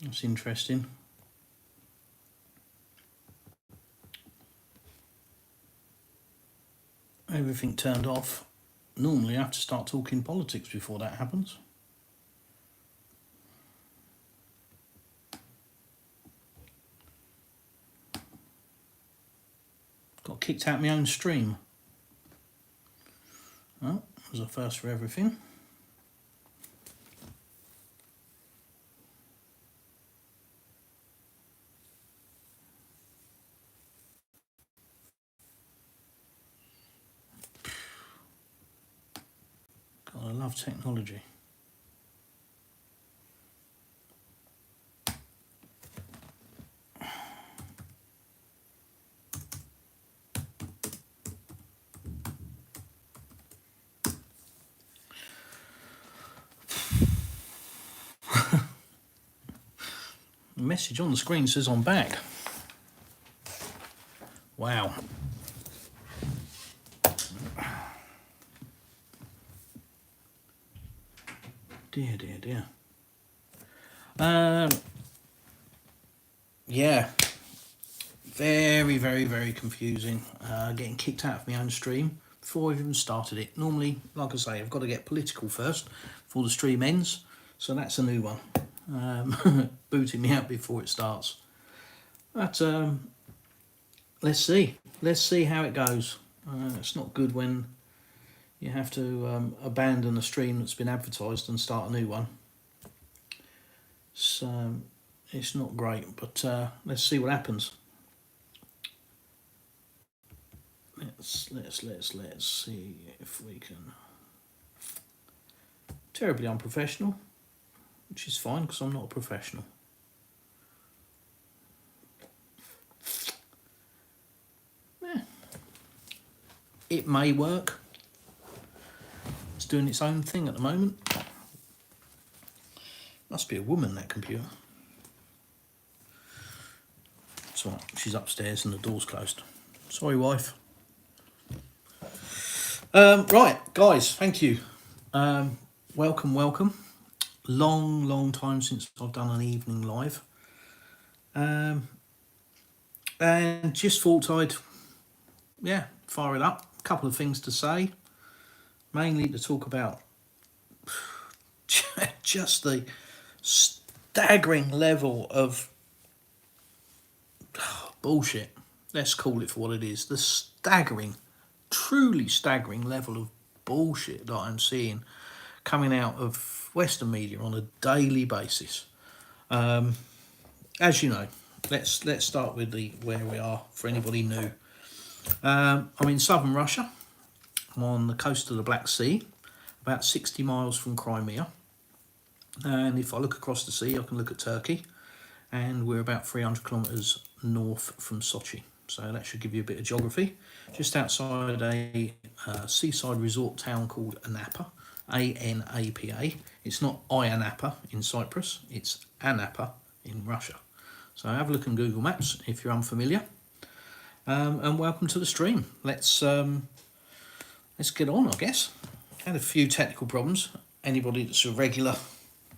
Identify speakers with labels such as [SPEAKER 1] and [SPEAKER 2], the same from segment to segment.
[SPEAKER 1] That's interesting. Everything turned off. Normally I have to start talking politics before that happens. Got kicked out of my own stream. Well, that was a first for everything. God, I love technology. The message on the screen says I'm back. Wow. Dear, dear, dear. Yeah. Very, very, very confusing. Getting kicked out of my own stream before I've even started it. Normally, like I say, I've got to get political first before the stream ends. So that's a new one. Booting me out before it starts. But let's see. Let's see how it goes. It's not good when you have to abandon a stream that's been advertised and start a new one. So it's not great, but let's see what happens. Let's see if we can. Terribly unprofessional, which is fine because I'm not a professional. Yeah. It may work. It's doing its own thing at the moment. Must be a woman, that computer. It's all right, she's upstairs and the door's closed. Sorry, wife. Right, guys, thank you. Welcome. Long time since I've done an evening live. And just thought I'd, fire it up. A couple of things to say. Mainly to talk about just the staggering level of bullshit. Let's call it for what it is. The truly staggering level of bullshit that I'm seeing coming out of Western media on a daily basis. As you know, let's start with where we are for anybody new. I'm in southern Russia. I'm on the coast of the Black Sea, about 60 miles from Crimea. And if I look across the sea, I can look at Turkey, and we're about 300 kilometres north from Sochi. So that should give you a bit of geography. Just outside a seaside resort town called Anapa, A-N-A-P-A. It's not Ayanapa in Cyprus, it's Anapa in Russia. So have a look on Google Maps if you're unfamiliar. And welcome to the stream. Let's get on, I guess. Had a few technical problems. Anybody that's a regular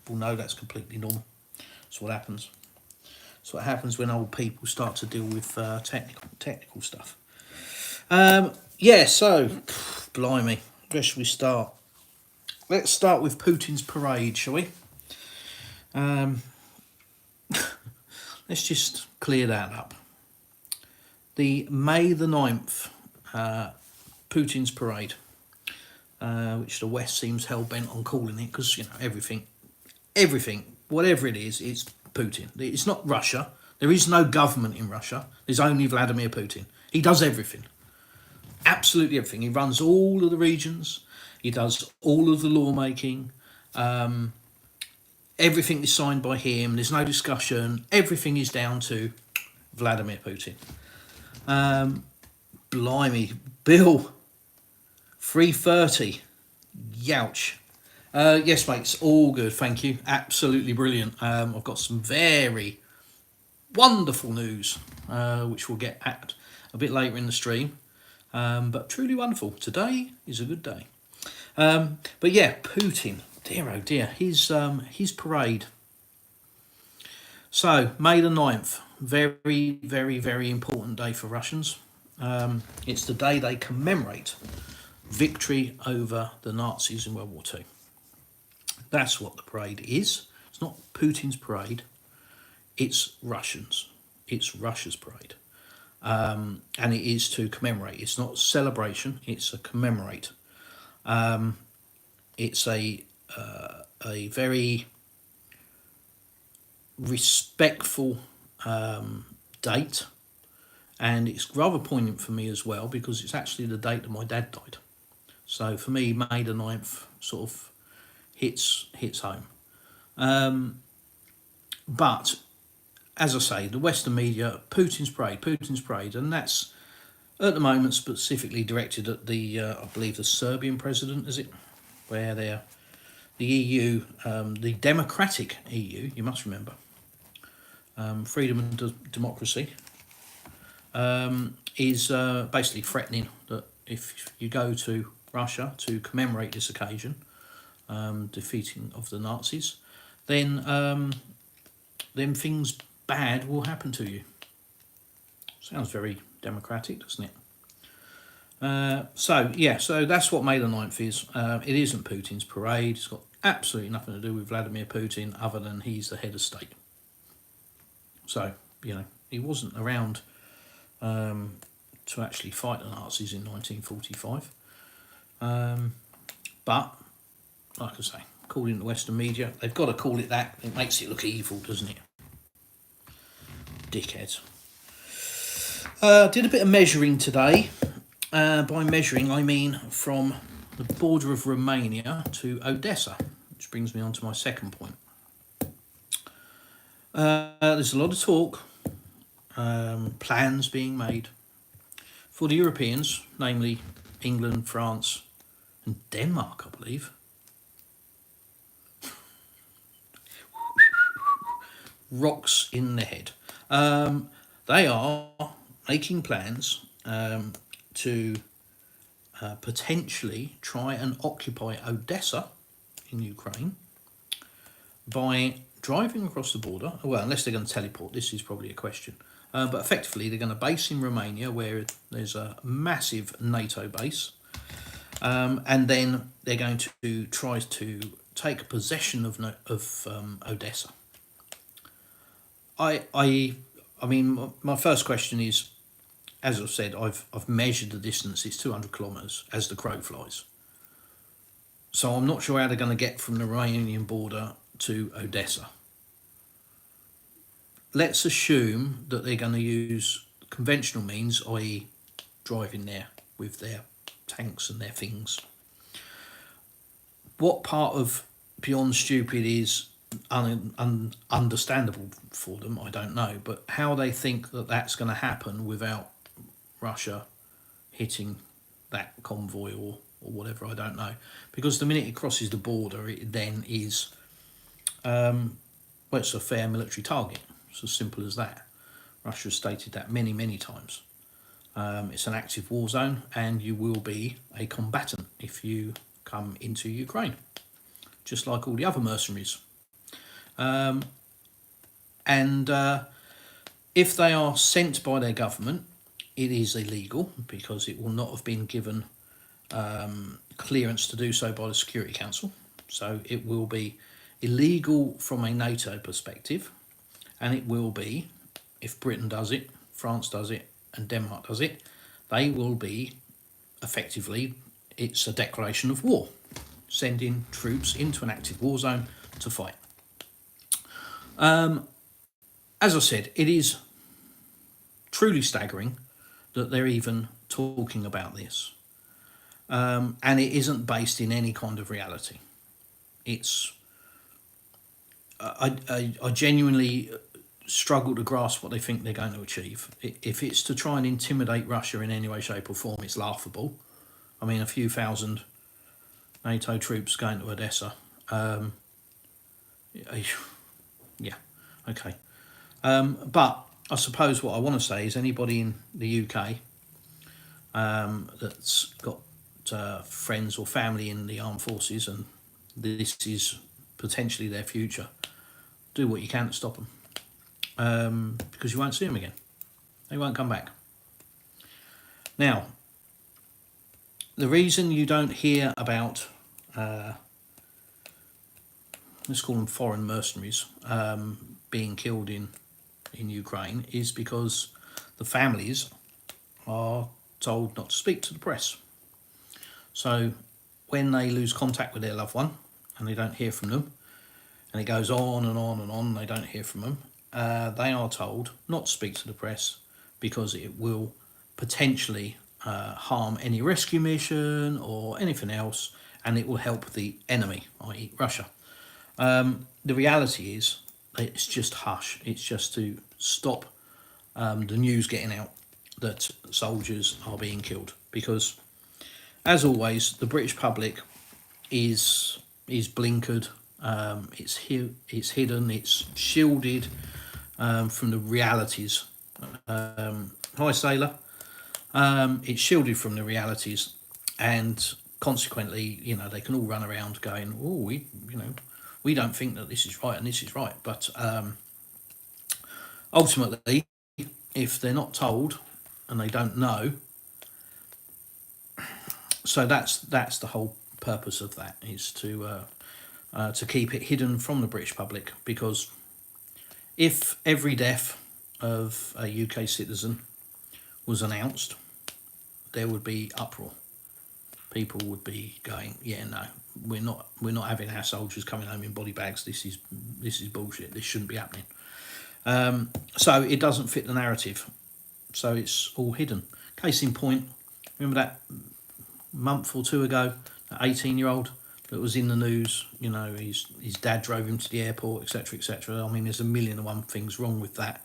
[SPEAKER 1] will know that's completely normal. That's what happens. That's what happens when old people start to deal with technical stuff. So, blimey, where should we start? Let's start with Putin's parade, shall we? Let's just clear that up. The May the 9th, Putin's parade, which the West seems hell-bent on calling it, because, everything, whatever it is, it's Putin. It's not Russia. There is no government in Russia. There's only Vladimir Putin. He does everything. Absolutely everything. He runs all of the regions. He does all of the lawmaking. Everything is signed by him. There's no discussion. Everything is down to Vladimir Putin. Blimey. Bill, 330. Youch. Yes, mate, it's all good, thank you. Absolutely brilliant. I've got some very wonderful news, which we'll get at a bit later in the stream. But truly wonderful. Today is a good day. But yeah, Putin, dear oh dear, his parade. So, May the 9th, very, very, very important day for Russians. It's the day they commemorate victory over the Nazis in World War II. That's what the parade is. It's not Putin's parade, it's Russians. It's Russia's parade. And it is to commemorate. It's not celebration, it's a commemorate. It's a very respectful date, and it's rather poignant for me as well because it's actually the date that my dad died. So for me, May the 9th sort of hits home. But as I say, the Western media, Putin's parade, and that's at the moment specifically directed at the I believe the Serbian president, is it, where they're the EU, the democratic EU, you must remember, freedom and democracy, is basically threatening that if you go to Russia to commemorate this occasion, defeating of the Nazis, then things bad will happen to you. Sounds very democratic, doesn't it? So that's what May the 9th is. It isn't Putin's parade. It's got absolutely nothing to do with Vladimir Putin other than he's the head of state. So, he wasn't around to actually fight the Nazis in 1945. But, like I say, according to the Western media, they've got to call it that. It makes it look evil, doesn't it? Dickheads. Did a bit of measuring today. By measuring, I mean from the border of Romania to Odessa, which brings me on to my second point. There's a lot of talk, plans being made for the Europeans, namely England, France, and Denmark, I believe. Rocks in the head. They are making plans to potentially try and occupy Odessa in Ukraine by driving across the border. Well, unless they're going to teleport, this is probably a question. But effectively, they're going to base in Romania, where there's a massive NATO base, and then they're going to try to take possession of Odessa. I mean, my first question is, as I've said, I've measured the distance. It's 200 kilometres as the crow flies. So I'm not sure how they're going to get from the Romanian border to Odessa. Let's assume that they're going to use conventional means, i.e. driving there with their tanks and their things. What part of beyond stupid is understandable for them, I don't know, but how they think that that's going to happen without Russia hitting that convoy or whatever, I don't know, because the minute it crosses the border, it then is it's a fair military target. It's as simple as that. Russia has stated that many times. It's an active war zone, and you will be a combatant if you come into Ukraine, just like all the other mercenaries. If they are sent by their government, it is illegal because it will not have been given clearance to do so by the Security Council. So it will be illegal from a NATO perspective, and it will be, if Britain does it, France does it, and Denmark does it, they will be effectively, it's a declaration of war, sending troops into an active war zone to fight. As I said, it is truly staggering that they're even talking about this. And it isn't based in any kind of reality. It's I genuinely struggle to grasp what they think they're going to achieve. If it's to try and intimidate Russia in any way, shape or form, it's laughable. I mean, a few thousand NATO troops going to Odessa. Yeah, okay. But I suppose what I want to say is anybody in the UK that's got friends or family in the armed forces and this is potentially their future, do what you can to stop them. because you won't see them again. They won't come back. Now, the reason you don't hear about, let's call them foreign mercenaries, being killed in Ukraine is because the families are told not to speak to the press. So when they lose contact with their loved one and they don't hear from them, and it goes on and on and on, and they don't hear from them, they are told not to speak to the press because it will potentially harm any rescue mission or anything else, and it will help the enemy, i.e. Russia. The reality is it's just hush. It's just to stop the news getting out that soldiers are being killed, because as always the British public is blinkered, it's hidden, it's shielded from the realities. Hi sailor. It's shielded from the realities, and consequently, they can all run around going, oh, we don't think that this is right and this is right. But ultimately, if they're not told and they don't know, so that's the whole purpose of that, is to keep it hidden from the British public. Because if every death of a UK citizen was announced, there would be uproar. People would be going, yeah, no, we're not having our soldiers coming home in body bags. This is bullshit. This shouldn't be happening. So it doesn't fit the narrative. So it's all hidden. Case in point, remember that month or two ago, that 18-year-old that was in the news, his dad drove him to the airport, etc., etc. I mean, there's a million and one things wrong with that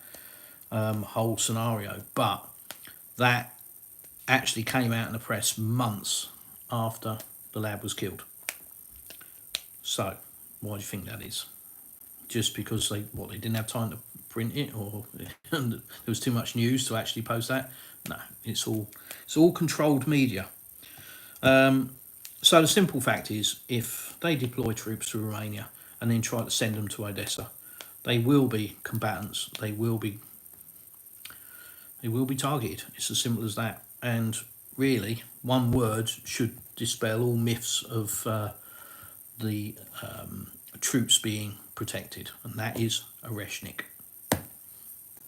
[SPEAKER 1] whole scenario, but that actually came out in the press months after the lad was killed. So why do you think that is? Just because they didn't have time to print it, or there was too much news to actually post that? No, it's all controlled media. So the simple fact is, if they deploy troops to Romania and then try to send them to Odessa, they will be combatants. They will be targeted. It's as simple as that. And really, one word should dispel all myths of the troops being protected, and that is Oreshnik.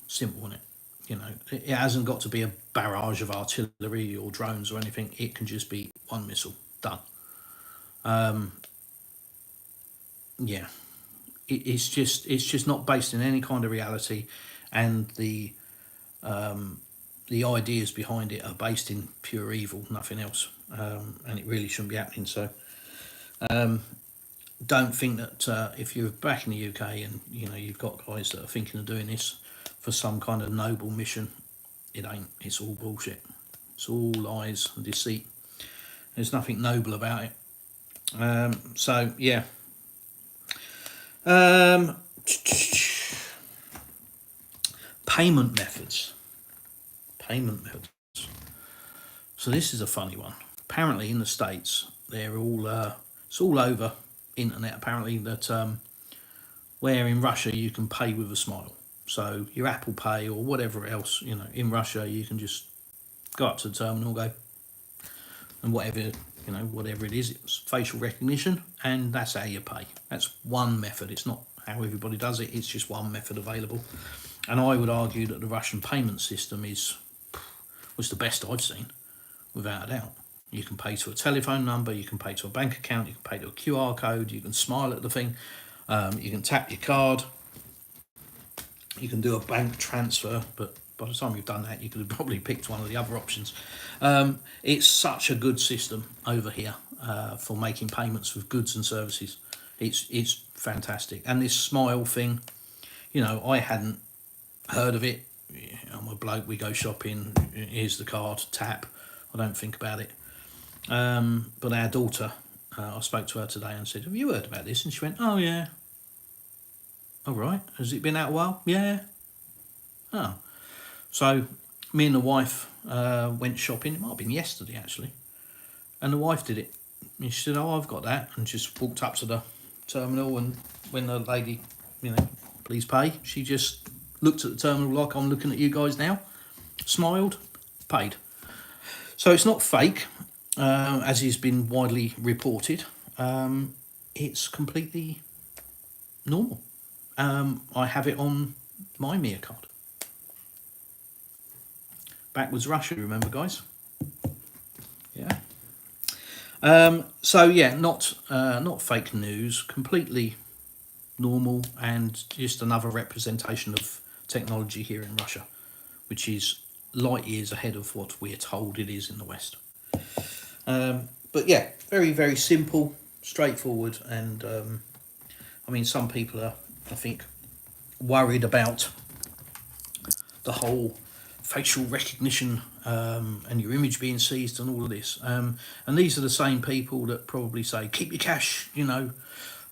[SPEAKER 1] Simple, isn't it? It hasn't got to be a barrage of artillery or drones or anything. It can just be one missile, done. Yeah, it's just not based in any kind of reality, and the ideas behind it are based in pure evil, nothing else, and it really shouldn't be happening. So don't think that if you're back in the UK and you've got guys that are thinking of doing this for some kind of noble mission, it ain't. It's all bullshit. It's all lies and deceit. There's nothing noble about it. So yeah. Payment methods. So this is a funny one. Apparently in the States, they're all it's all over internet apparently that where in Russia you can pay with a smile. So your Apple Pay or whatever else, in Russia you can just go up to the terminal, go, and whatever it is, it's facial recognition, and that's how you pay. That's one method. It's not how everybody does it. It's just one method available. And I would argue that the Russian payment system was the best I've seen, without a doubt. You can pay to a telephone number, you can pay to a bank account, you can pay to a QR code, you can smile at the thing, you can tap your card, you can do a bank transfer, but by the time you've done that, you could have probably picked one of the other options. It's such a good system over here for making payments with goods and services. It's fantastic. And this smile thing, I hadn't heard of it. I'm a bloke, we go shopping, here's the card, tap, I don't think about it. But our daughter, I spoke to her today and said, have you heard about this? And she went, oh yeah. All right, has it been out a while? Yeah. Oh. So me and the wife went shopping. It might have been yesterday actually, and the wife did it. And she said, oh, I've got that, and just walked up to the terminal, and when the lady, please pay, she just looked at the terminal like I'm looking at you guys now, smiled, paid. So it's not fake, as has been widely reported. It's completely normal. I have it on my Mia card. Backwards Russia, remember, guys? Yeah. So yeah, not fake news, completely normal, and just another representation of technology here in Russia, which is light years ahead of what we're told it is in the West. But yeah, very, very simple, straightforward, and I mean, some people are, I think, worried about the whole facial recognition and your image being seized and all of this. And these are the same people that probably say, keep your cash, you know,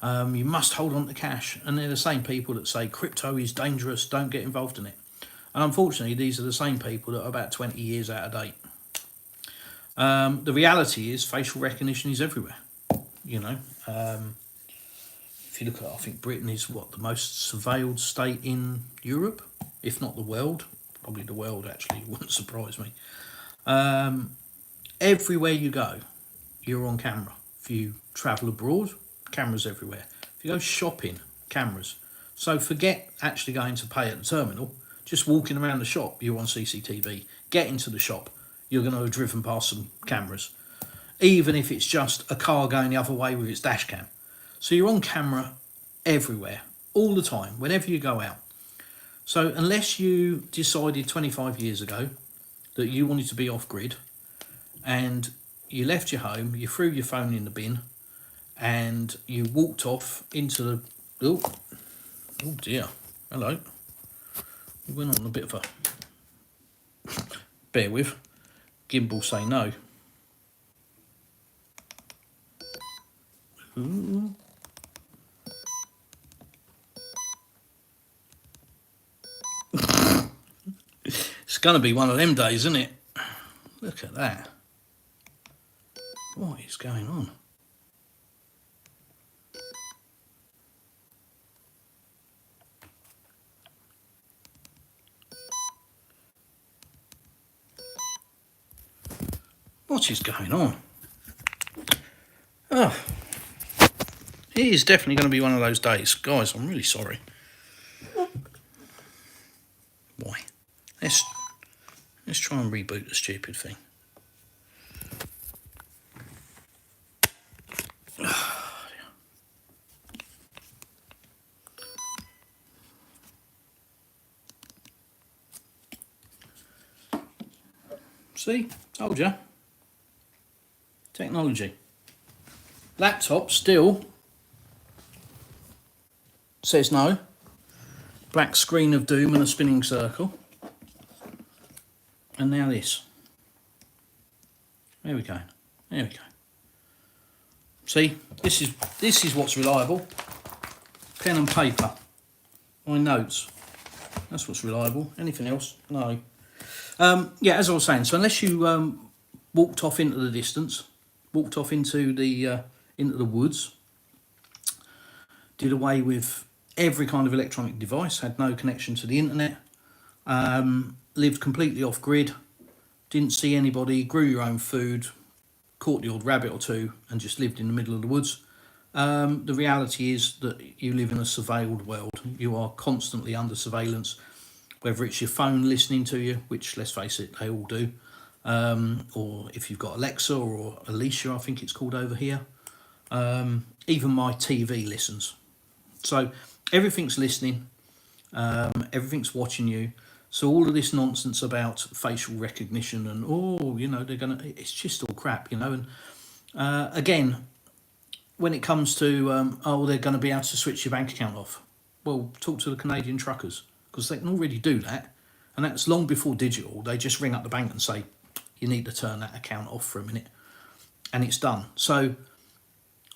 [SPEAKER 1] you must hold on to cash. And they're the same people that say crypto is dangerous, don't get involved in it. And unfortunately, these are the same people that are about 20 years out of date. The reality is facial recognition is everywhere, you know. If you look at, I think Britain is what, the most surveilled state in Europe, if not the world. Probably the world, actually, wouldn't surprise me. Everywhere you go, you're on camera. If you travel abroad, cameras everywhere. If you go shopping, cameras. So forget actually going to pay at the terminal. Just walking around the shop, you're on CCTV. Get into the shop, you're going to have driven past some cameras. Even if it's just a car going the other way with its dash cam. So you're on camera everywhere, all the time, whenever you go out. So unless you decided 25 years ago that you wanted to be off-grid and you left your home, you threw your phone in the bin and you walked off into the... Oh dear, hello. We went on a bit of a... Bear with. Gimbal say no. Ooh. It's going to be one of them days, isn't it? Look at that. What is going on? What is going on? Oh, it is definitely going to be one of those days. Guys, I'm really sorry. Why? Let's try and reboot the stupid thing. See? Told ya. Technology. Laptop still says no. Black screen of doom and a spinning circle. And now this. There we go. There we go. See, this is what's reliable. Pen and paper. My notes. That's what's reliable. Anything else? No. Yeah, as I was saying, so unless you walked off into the distance, walked off into the woods, did away with every kind of electronic device, had no connection to the internet, lived completely off grid, didn't see anybody, grew your own food, caught the odd rabbit or two, and just lived in the middle of the woods. The reality is that you live in a surveilled world. You are constantly under surveillance, whether it's your phone listening to you, which, let's face it, they all do, or if you've got Alexa or Alicia, I think it's called over here. Even my TV listens. So everything's listening, everything's watching you. So all of this nonsense about facial recognition and, oh, you know, it's just all crap, you know. And again, when it comes to, oh, they're going to be able to switch your bank account off. Well, talk to the Canadian truckers, because they can already do that. And that's long before digital. They just ring up the bank and say, you need to turn that account off for a minute. And it's done. So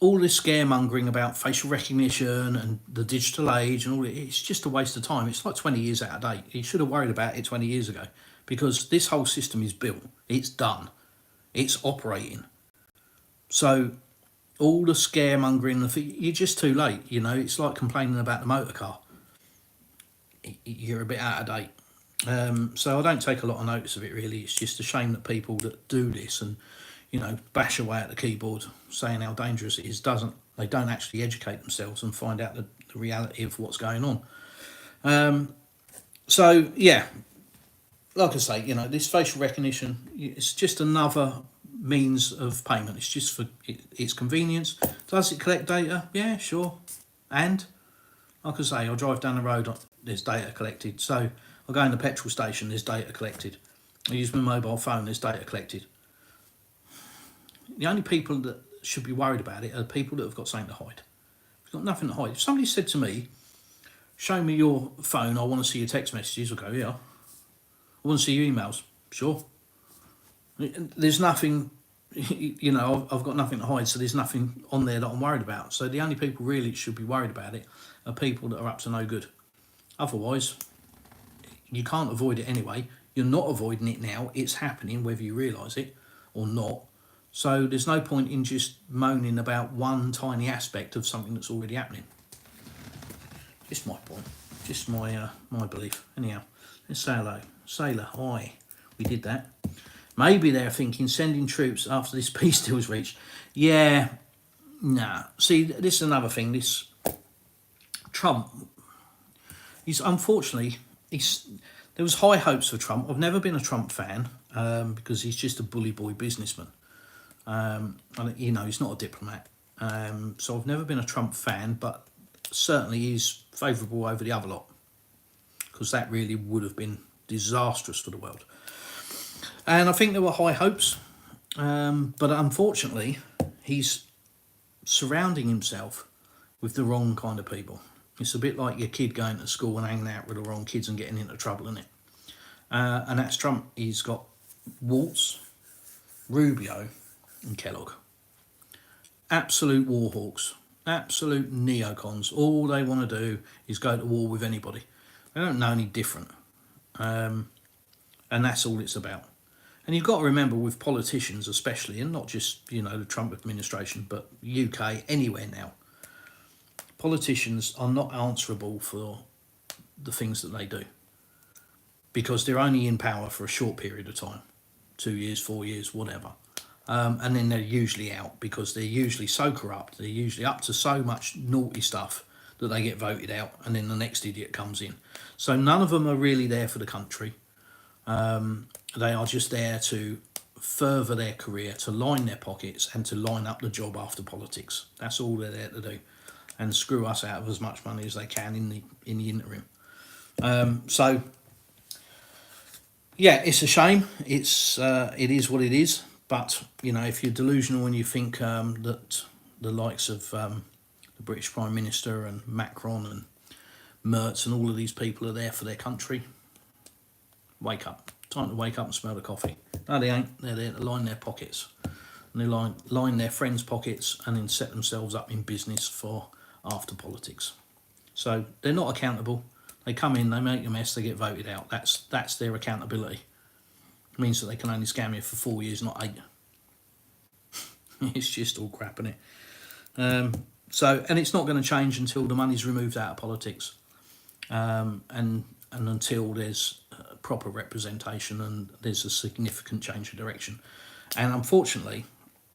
[SPEAKER 1] all this scaremongering about facial recognition and the digital age and all it's just a waste of time. It's like 20 years out of date. You should have worried about it 20 years ago, because this whole system is built. It's done. It's operating. So all the scaremongering, you're just too late. You know, it's like complaining about the motor car. you're a bit out of date. So I don't take a lot of notice of it really. It's just a shame that people that do this and, bash away at the keyboard saying how dangerous it is, they don't actually educate themselves and find out the reality of what's going on. So yeah, like I say, this facial recognition, it's just another means of payment. It's just for its convenience. Does it collect data? Yeah, sure. And like I say, I drive down the road, there's data collected. So I go in the petrol station, there's data collected. I use my mobile phone, there's data collected. The only people that should be worried about it are the people that have got something to hide. They've got nothing to hide. If somebody said to me, show me your phone, I want to see your text messages, I'll go, yeah. I want to see your emails, sure. There's nothing, I've got nothing to hide, so there's nothing on there that I'm worried about. So the only people really should be worried about it are people that are up to no good. Otherwise, you can't avoid it anyway. You're not avoiding it now. It's happening whether you realise it or not. So there's no point in just moaning about one tiny aspect of something that's already happening. Just my point. Just my belief. Anyhow, let's say hello. Sailor, hi. We did that. Maybe they're thinking sending troops after this peace deal is reached. Yeah, nah. See, this is another thing. This Trump, unfortunately, there was high hopes for Trump. I've never been a Trump fan because he's just a bully boy businessman. He's not a diplomat. So I've never been a Trump fan, but certainly he's favourable over the other lot, because that really would have been disastrous for the world. And I think there were high hopes, but unfortunately he's surrounding himself with the wrong kind of people. It's a bit like your kid going to school and hanging out with the wrong kids and getting into trouble, isn't it? And that's Trump. He's got Waltz, Rubio and Kellogg. Absolute war hawks, absolute neocons. All they want to do is go to war with anybody. They don't know any different. And that's all it's about. And you've got to remember, with politicians especially, and not just, the Trump administration, but UK, anywhere now, politicians are not answerable for the things that they do, because they're only in power for a short period of time, 2 years, 4 years, whatever. And then they're usually out, because they're usually so corrupt, they're usually up to so much naughty stuff that they get voted out, and then the next idiot comes in. So none of them are really there for the country. They are just there to further their career, to line their pockets and to line up the job after politics. That's all they're there to do, and screw us out of as much money as they can in the interim. So yeah, it's a shame. It is what it is. But if you're delusional and you think that the likes of the British Prime Minister and Macron and Merz and all of these people are there for their country, wake up. Time to wake up and smell the coffee. No, they ain't. They're there to line their pockets. And they line their friends' pockets and then set themselves up in business for after politics. So they're not accountable. They come in, they make a mess, they get voted out. That's their accountability. It means that they can only scam you for 4 years, not 8. It's just all crap, isn't it? And it's not going to change until the money's removed out of politics, and until there's proper representation and there's a significant change of direction. And unfortunately,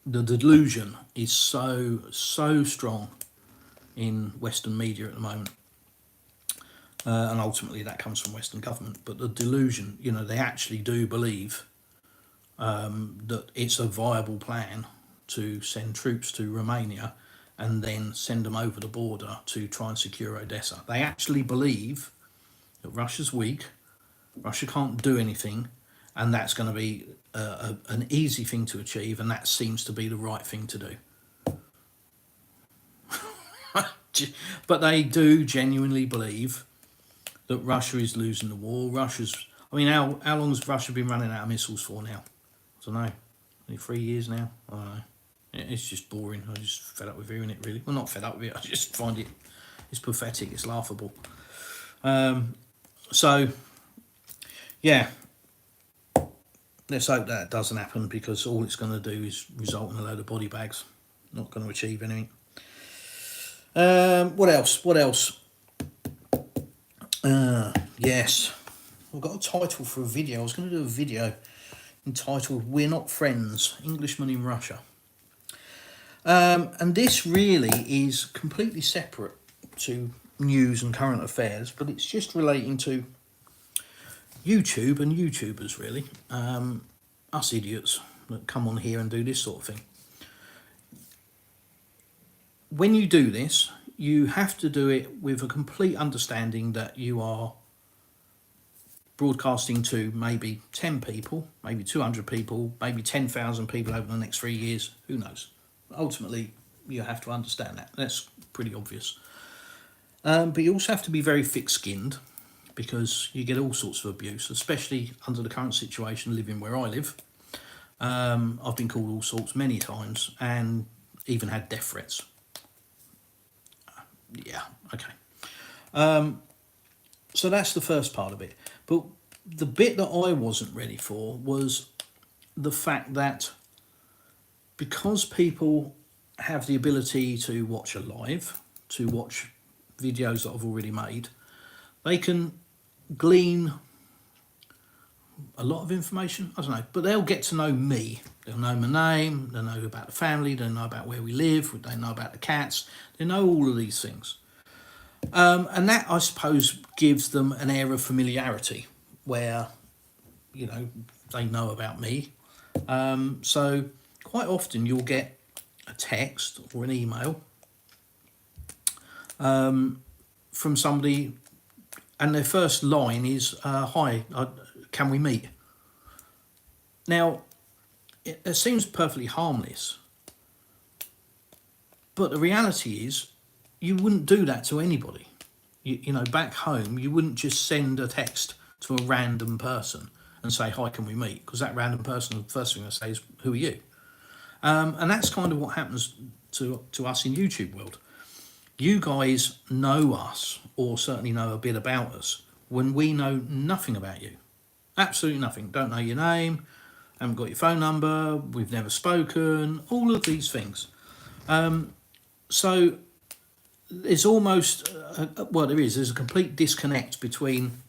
[SPEAKER 1] the delusion is so strong in Western media at the moment. And ultimately that comes from Western government. But the delusion, they actually do believe that it's a viable plan to send troops to Romania and then send them over the border to try and secure Odessa. They actually believe that Russia's weak, Russia can't do anything, and that's going to be an easy thing to achieve, and that seems to be the right thing to do. But they do genuinely believe that Russia is losing the war. How long has Russia been running out of missiles for now? I don't know. Maybe 3 years now? I don't know. It's just boring. I just fed up with hearing it, really. Well, not fed up with it. I just find it's pathetic. It's laughable. So, yeah. Let's hope that doesn't happen, because all it's going to do is result in a load of body bags. Not going to achieve anything. What else? Yes, I've got a title for a video. I was going to do a video entitled "We're Not Friends: Englishmen in Russia." And this really is completely separate to news and current affairs, but it's just relating to YouTube and YouTubers, really. Us idiots that come on here and do this sort of thing. When you do this, you have to do it with a complete understanding that you are broadcasting to maybe 10 people, maybe 200 people, maybe 10,000 people over the next 3 years, who knows. Ultimately, you have to understand that. That's pretty obvious. But you also have to be very thick-skinned, because you get all sorts of abuse, especially under the current situation living where I live. I've been called all sorts many times and even had death threats. Yeah, okay. So that's the first part of it. But the bit that I wasn't ready for was the fact that because people have the ability to watch a live, to watch videos that I've already made, they can glean a lot of information, I don't know, but they'll get to know me. They'll know my name, they'll know about the family, they'll know about where we live, they know about the cats, they know all of these things. And that, I suppose, gives them an air of familiarity where, you know, they know about me. So quite often you'll get a text or an email from somebody, and their first line is, hi, can we meet? Now, it seems perfectly harmless, but the reality is you wouldn't do that to anybody. You know, back home, you wouldn't just send a text to a random person and say, hi, can we meet? Because that random person, the first thing they say is, who are you? And that's kind of what happens to us in YouTube world. You guys know us, or certainly know a bit about us, when we know nothing about you. Absolutely nothing. Don't know your name, haven't got your phone number, we've never spoken, all of these things. So there's almost, there's a complete disconnect between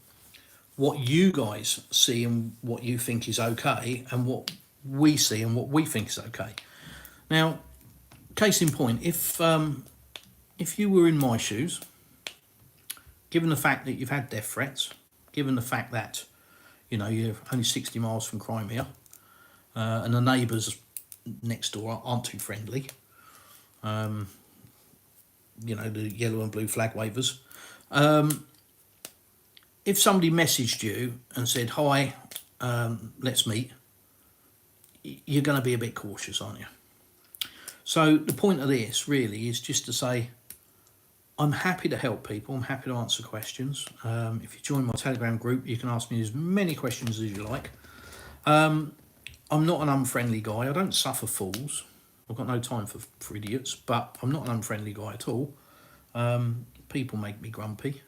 [SPEAKER 1] what you guys see and what you think is okay, and what we see and what we think is okay. Now, case in point, if you were in my shoes, given the fact that you've had death threats, given the fact that, you know, you're only 60 miles from Crimea, and the neighbours next door aren't too friendly, you know, the yellow and blue flag wavers. If somebody messaged you and said, hi, let's meet, you're going to be a bit cautious, aren't you? So the point of this really is just to say, I'm happy to help people. I'm happy to answer questions. If you join my Telegram group, you can ask me as many questions as you like. I'm not an unfriendly guy. I don't suffer fools. I've got no time for idiots, but I'm not an unfriendly guy at all. People make me grumpy.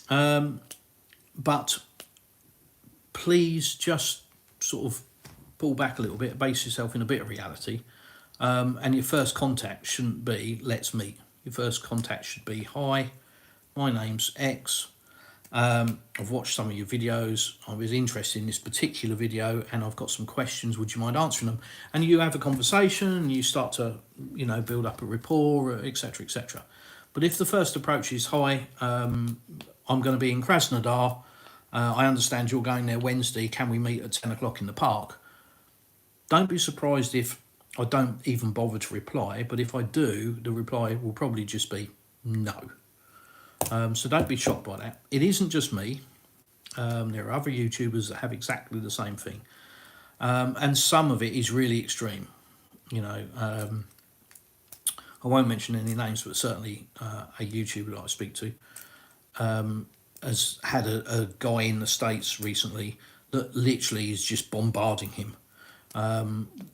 [SPEAKER 1] But please just sort of pull back a little bit, base yourself in a bit of reality. And your first contact shouldn't be, let's meet. Your first contact should be, hi, my name's X. I've watched some of your videos. I was interested in this particular video and I've got some questions. Would you mind answering them? And you have a conversation and you start to, you know, build up a rapport, etc., etc. But if the first approach is, hi, I'm going to be in Krasnodar. I understand you're going there Wednesday. Can we meet at 10 o'clock in the park? Don't be surprised if I don't even bother to reply, but if I do, the reply will probably just be no. So don't be shocked by that. It isn't just me. There are other YouTubers that have exactly the same thing. And some of it is really extreme. You know, I won't mention any names, but certainly a YouTuber that I speak to has had a guy in the States recently that literally is just bombarding him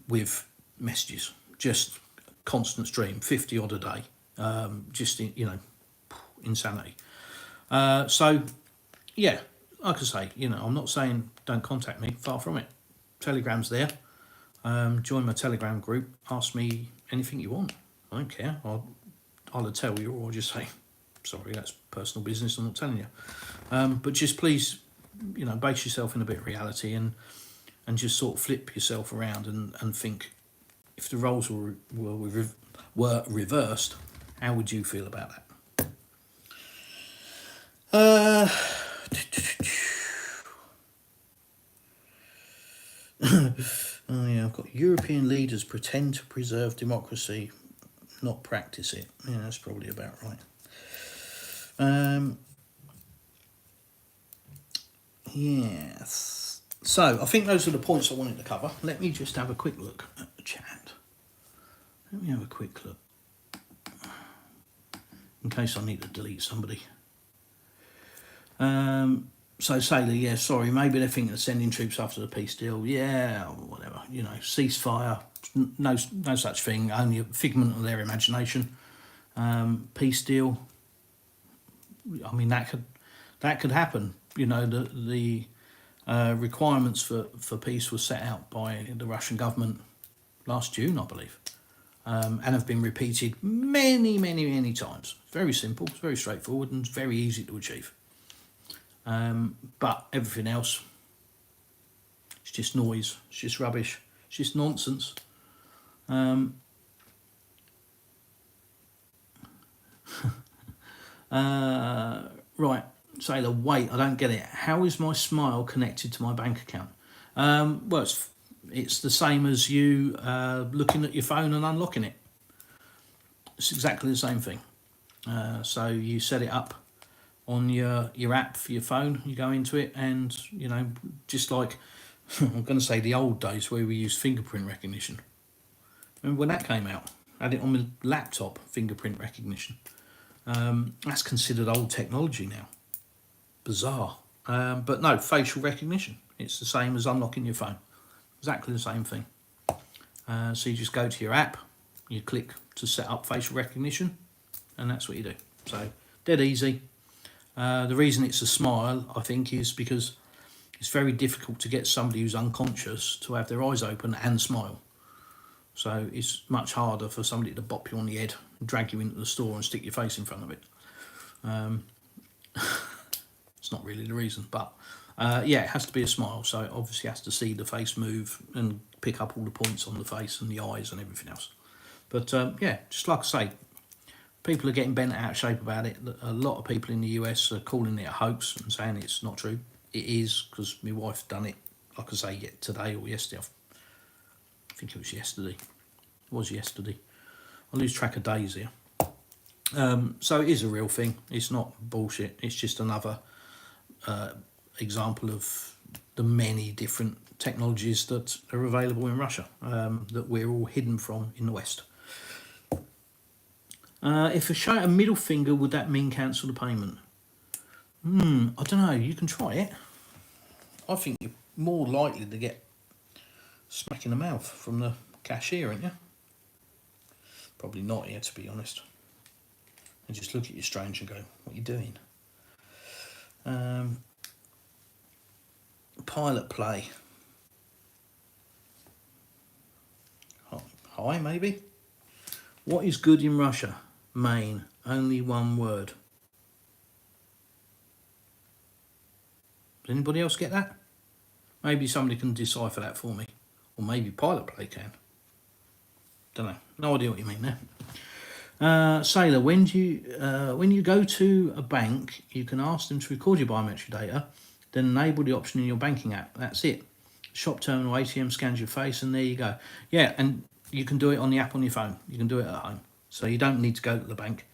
[SPEAKER 1] with messages, just constant stream, 50 odd a day, just, you know, insanity. So, yeah, like I say, you know, I'm not saying don't contact me, far from it. Telegram's there. Join my Telegram group, ask me anything you want. I don't care. I'll tell you, or I'll just say, sorry, that's personal business, I'm not telling you. But just please, you know, base yourself in a bit of reality and just sort of flip yourself around and think, if the roles were reversed, how would you feel about that? Oh yeah, I've got European leaders pretend to preserve democracy, not practice it. Yeah, that's probably about right. Yes. So I think those are the points I wanted to cover. Let me just have a quick look at the chat. Let me have a quick look, in case I need to delete somebody. So Sailor, yeah, sorry, maybe they're thinking of sending troops after the peace deal. Yeah, or whatever, you know, ceasefire, no such thing, only a figment of their imagination. Peace deal, I mean, that could happen. You know, the requirements for peace were set out by the Russian government last June, I believe, and have been repeated many times. Very simple, it's very straightforward, and very easy to achieve. But everything else, it's just noise, it's just rubbish, it's just nonsense. Right, Sailor, wait, I don't get it. How is my smile connected to my bank account? Well, it's the same as you looking at your phone and unlocking it. It's exactly the same thing. So you set it up on your app for your phone, you go into it, and, you know, just like, I'm going to say the old days where we used fingerprint recognition. Remember when that came out? Had it on my laptop, fingerprint recognition. That's considered old technology now. Bizarre. But no, facial recognition. It's the same as unlocking your phone. Exactly the same thing. So you just go to your app, you click to set up facial recognition, and that's what you do. So dead easy. The reason it's a smile, I think, is because it's very difficult to get somebody who's unconscious to have their eyes open and smile. So it's much harder for somebody to bop you on the head, drag you into the store and stick your face in front of it. It's not really the reason, but yeah, it has to be a smile. So it obviously has to see the face move and pick up all the points on the face and the eyes and everything else. But yeah, just like I say, people are getting bent out of shape about it. A lot of people in the US are calling it a hoax and saying it's not true. It is, because my wife done it, like I say, today or yesterday. I think it was yesterday. It was yesterday. I lose track of days here. So it is a real thing. It's not bullshit. It's just another example of the many different technologies that are available in Russia, that we're all hidden from in the West. If I show a middle finger, would that mean cancel the payment? I don't know. You can try it. I think you're more likely to get smack in the mouth from the cashier, aren't you? Probably not here, to be honest. And just look at you strange and go, what are you doing? Pilot play. Hi, maybe? What is good in Russia? Main. Only one word. Does anybody else get that? Maybe somebody can decipher that for me. Or maybe pilot play can. Don't know. No idea what you mean there. Sailor, when you go to a bank, you can ask them to record your biometric data, then enable the option in your banking app. That's it. Shop terminal, ATM scans your face, and there you go. Yeah, and you can do it on the app on your phone. You can do it at home. So you don't need to go to the bank.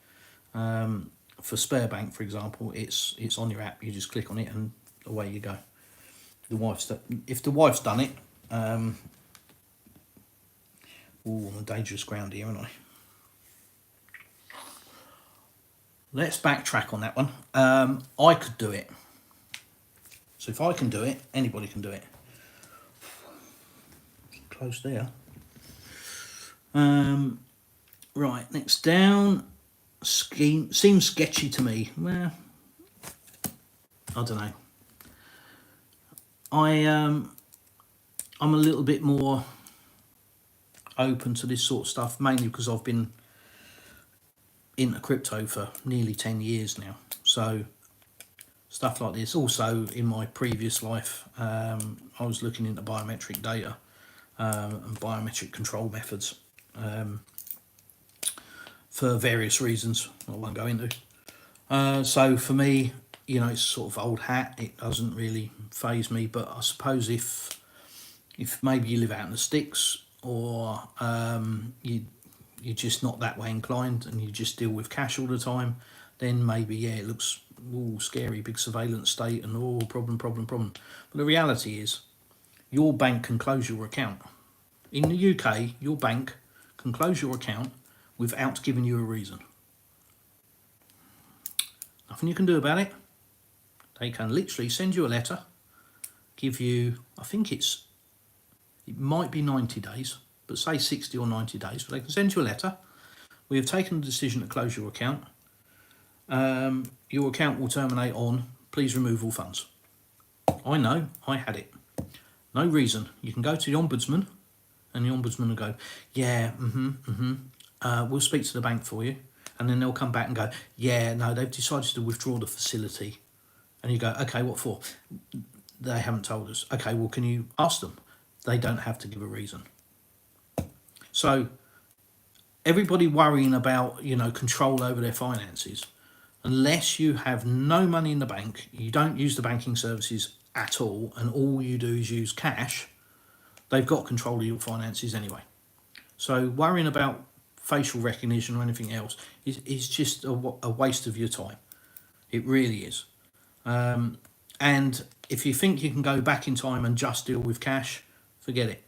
[SPEAKER 1] For Sparebank, for example, it's on your app. You just click on it and away you go. If the wife's done it, I'm on dangerous ground here, aren't I? Let's backtrack on that one. I could do it. So if I can do it, anybody can do it. Close there. Right, next down. Scheme seems sketchy to me. Well, I don't know. I'm a little bit more open to this sort of stuff, mainly because I've been into crypto for nearly 10 years now. So So stuff like this. Also, in my previous life, I was looking into biometric data and biometric control methods for various reasons I won't go into. So for me, you know, it's sort of old hat. It doesn't really faze me. But I suppose if maybe you live out in the sticks, or you're just not that way inclined and you just deal with cash all the time, then maybe, yeah, it looks all scary, big surveillance state and all problem. But the reality is your bank can close your account. In the UK, your bank can close your account without giving you a reason. Nothing you can do about it. They can literally send you a letter, give you, I think it might be 90 days, but say 60 or 90 days, but they can send you a letter. We have taken the decision to close your account. Your account will terminate on, please remove all funds. I know, I had it. No reason. You can go to the Ombudsman, and the Ombudsman will go, yeah, we'll speak to the bank for you. And then they'll come back and go, yeah, no, they've decided to withdraw the facility. And you go, okay, what for? They haven't told us. Okay, well, can you ask them? They don't have to give a reason. So everybody worrying about, you know, control over their finances, unless you have no money in the bank, you don't use the banking services at all, and all you do is use cash, they've got control of your finances anyway. So worrying about facial recognition or anything else is just a waste of your time. It really is. And if you think you can go back in time and just deal with cash, forget it.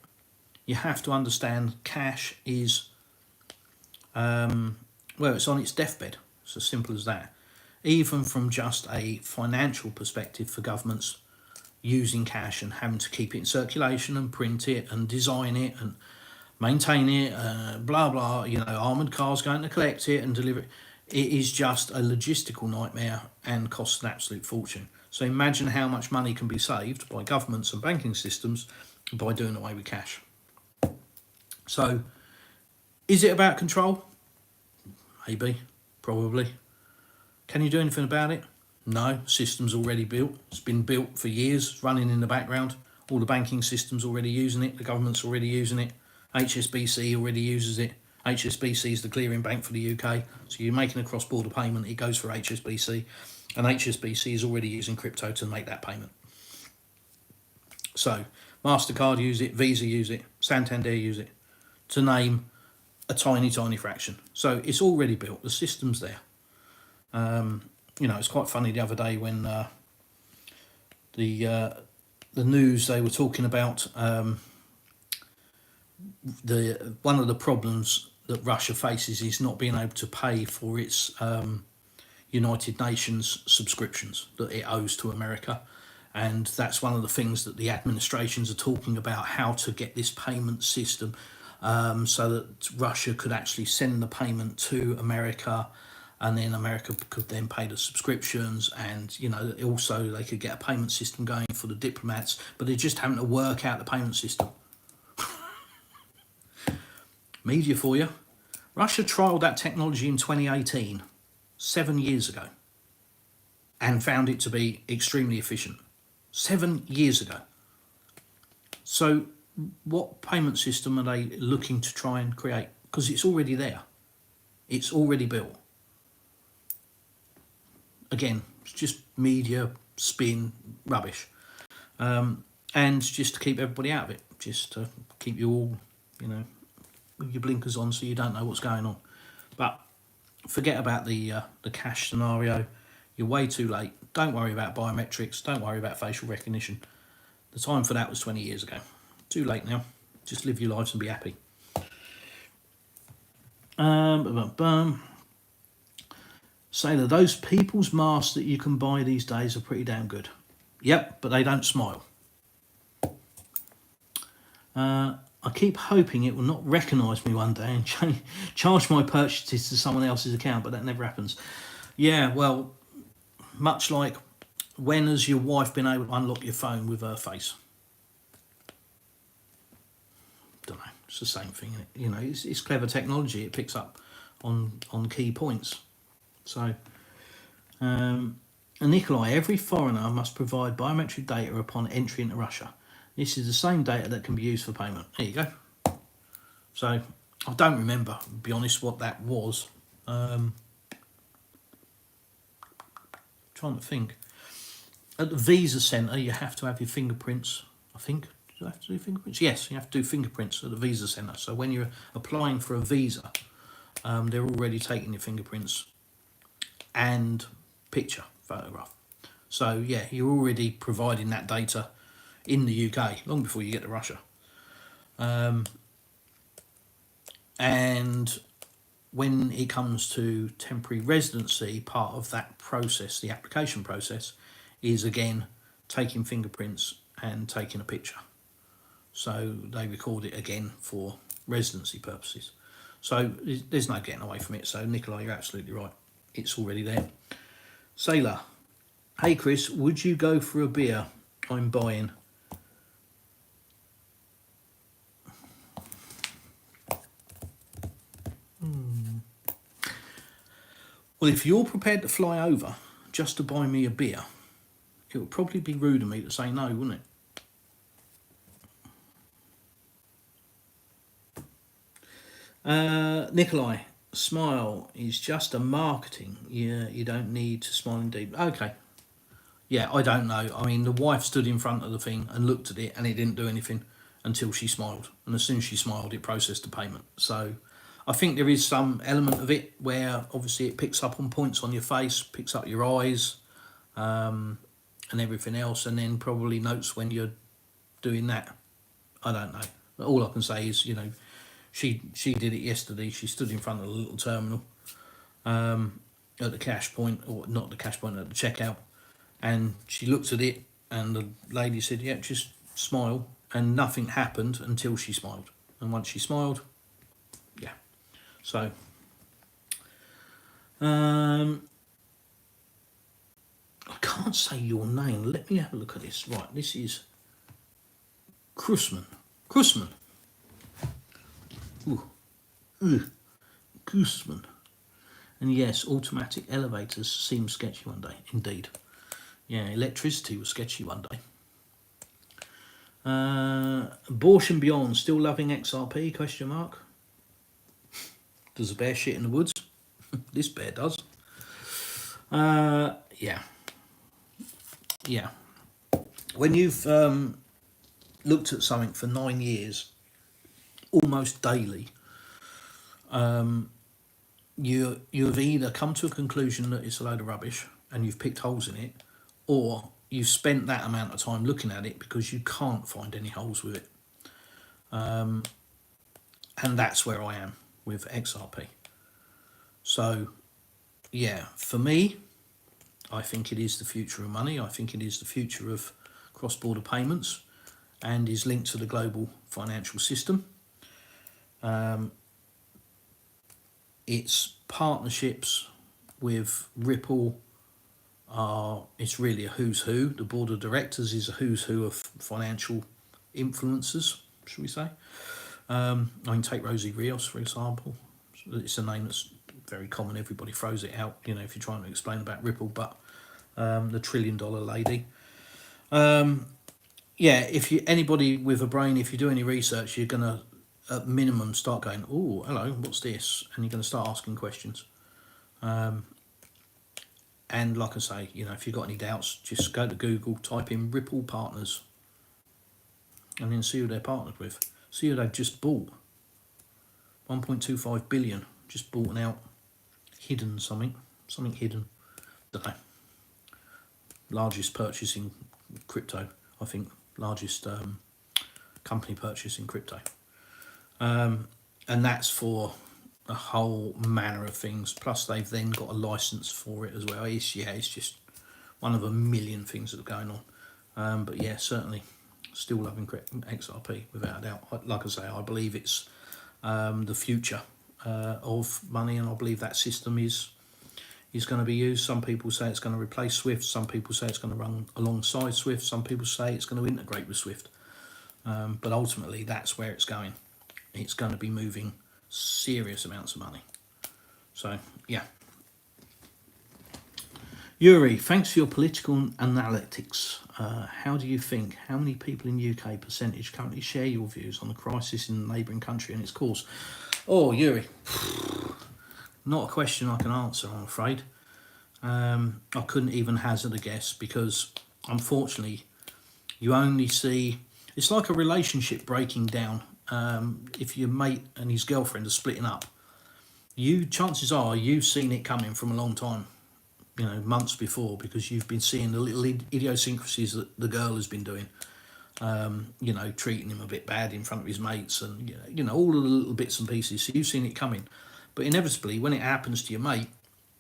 [SPEAKER 1] You have to understand cash is, well, it's on its deathbed. It's as simple as that. Even from just a financial perspective for governments using cash and having to keep it in circulation and print it and design it and maintain it, blah, blah, you know, armoured cars going to collect it and deliver it. It is just a logistical nightmare and costs an absolute fortune. So imagine how much money can be saved by governments and banking systems by doing away with cash. So, is it about control? Maybe, probably. Can you do anything about it? No, system's already built. It's been built for years, running in the background. All the banking systems already using it. The government's already using it. HSBC already uses it. HSBC is the clearing bank for the UK. So you're making a cross-border payment, it goes for HSBC. And HSBC is already using crypto to make that payment. So MasterCard use it, Visa use it, Santander use it, to name a tiny fraction. So it's already built, the system's there. You know, it's quite funny the other day when the news, they were talking about one of the problems that Russia faces is not being able to pay for its United Nations subscriptions that it owes to America. And that's one of the things that the administrations are talking about, how to get this payment system so that Russia could actually send the payment to America, and then America could then pay the subscriptions, and, you know, also they could get a payment system going for the diplomats, but they're just having to work out the payment system. Media for you. Russia trialled that technology in 2018, 7 years ago, and found it to be extremely efficient. 7 years ago. So what payment system are they looking to try and create? Because it's already there. It's already built. Again, it's just media, spin, rubbish. And just to keep everybody out of it. Just to keep you all, you know, with your blinkers on so you don't know what's going on. But forget about the cash scenario. You're way too late. Don't worry about biometrics. Don't worry about facial recognition. The time for that was 20 years ago. Too late now. Just live your lives and be happy. Sailor, those people's masks that you can buy these days are pretty damn good. Yep, but they don't smile. I keep hoping it will not recognise me one day and charge my purchases to someone else's account, but that never happens. Yeah, well, much like, when has your wife been able to unlock your phone with her face? Don't know, it's the same thing, isn't it? You know, it's clever technology. It picks up on key points. So, And Nikolai, every foreigner must provide biometric data upon entry into Russia. This is the same data that can be used for payment. There you go. So I don't remember, to be honest, what that was. Trying to think. At the visa centre, you have to have your fingerprints, I think. Do you have to do fingerprints? Yes, you have to do fingerprints at the visa centre. So when you're applying for a visa, they're already taking your fingerprints and picture, photograph. So yeah, you're already providing that data in the UK long before you get to Russia. And when it comes to temporary residency, part of that process, the application process, is again taking fingerprints and taking a picture. So they record it again for residency purposes. So there's no getting away from it. So Nicola, you're absolutely right. It's already there. Sailor, hey Chris, would you go for a beer? I'm buying. Well, if you're prepared to fly over just to buy me a beer, it would probably be rude of me to say no, wouldn't it? Nikolai, smile is just a marketing. Yeah, you don't need to smile indeed. Okay. Yeah, I don't know. I mean, the wife stood in front of the thing and looked at it and it didn't do anything until she smiled. And as soon as she smiled, it processed the payment. So I think there is some element of it where obviously it picks up on points on your face, picks up your eyes, and everything else, and then probably notes when you're doing that. I don't know. But all I can say is, you know, she did it yesterday. She stood in front of the little terminal at the cash point, or not the cash point, at the checkout, and she looked at it, and the lady said, "Yeah, just smile," and nothing happened until she smiled. And once she smiled, yeah. So, I can't say your name. Let me have a look at this. Right, this is Krusman. Krusman. Krusman. And yes, automatic elevators seem sketchy one day. Indeed. Yeah, electricity was sketchy one day. Borsch and Beyond, still loving XRP, question mark. Does a bear shit in the woods? This bear does. Yeah. When you've looked at something for 9 years, almost daily, you've either come to a conclusion that it's a load of rubbish and you've picked holes in it, or you've spent that amount of time looking at it because you can't find any holes with it. And that's where I am with XRP. So, yeah, for me, I think it is the future of money. I think it is the future of cross-border payments and is linked to the global financial system. Its partnerships with Ripple it's really a who's who. The board of directors is a who's who of financial influencers, should we say. I mean, take Rosie Rios, for example. It's a name that's very common. Everybody throws it out, you know, if you're trying to explain about Ripple, but the $1 trillion lady. Yeah, if you anybody with a brain, if you do any research, you're going to, at minimum, start going, oh, hello, what's this? And you're going to start asking questions. And like I say, you know, if you've got any doubts, just go to Google, type in Ripple Partners, and then see who they're partnered with. See who they've just bought. 1.25 billion, just bought out, hidden something hidden. Don't know. Largest purchase in crypto, I think. Largest company purchase in crypto. And that's for a whole manner of things. Plus, they've then got a license for it as well. It's just one of a million things that are going on. But yeah, certainly still loving XRP without a doubt. Like I say, I believe it's the future of money, and I believe that system is going to be used. Some people say it's going to replace SWIFT. Some people say it's going to run alongside SWIFT. Some people say it's going to integrate with SWIFT. But ultimately, that's where it's going. It's going to be moving serious amounts of money. So, yeah. Yuri, thanks for your political analytics. How do you think? How many people in UK percentage currently share your views on the crisis in the neighbouring country and its cause? Oh, Yuri, not a question I can answer, I'm afraid. I couldn't even hazard a guess because, unfortunately, you only see... It's like a relationship breaking down. If your mate and his girlfriend are splitting up, chances are you've seen it coming from a long time. Months before, because you've been seeing the little idiosyncrasies that the girl has been doing. Treating him a bit bad in front of his mates, and all of the little bits and pieces. So you've seen it coming, but inevitably, when it happens to your mate,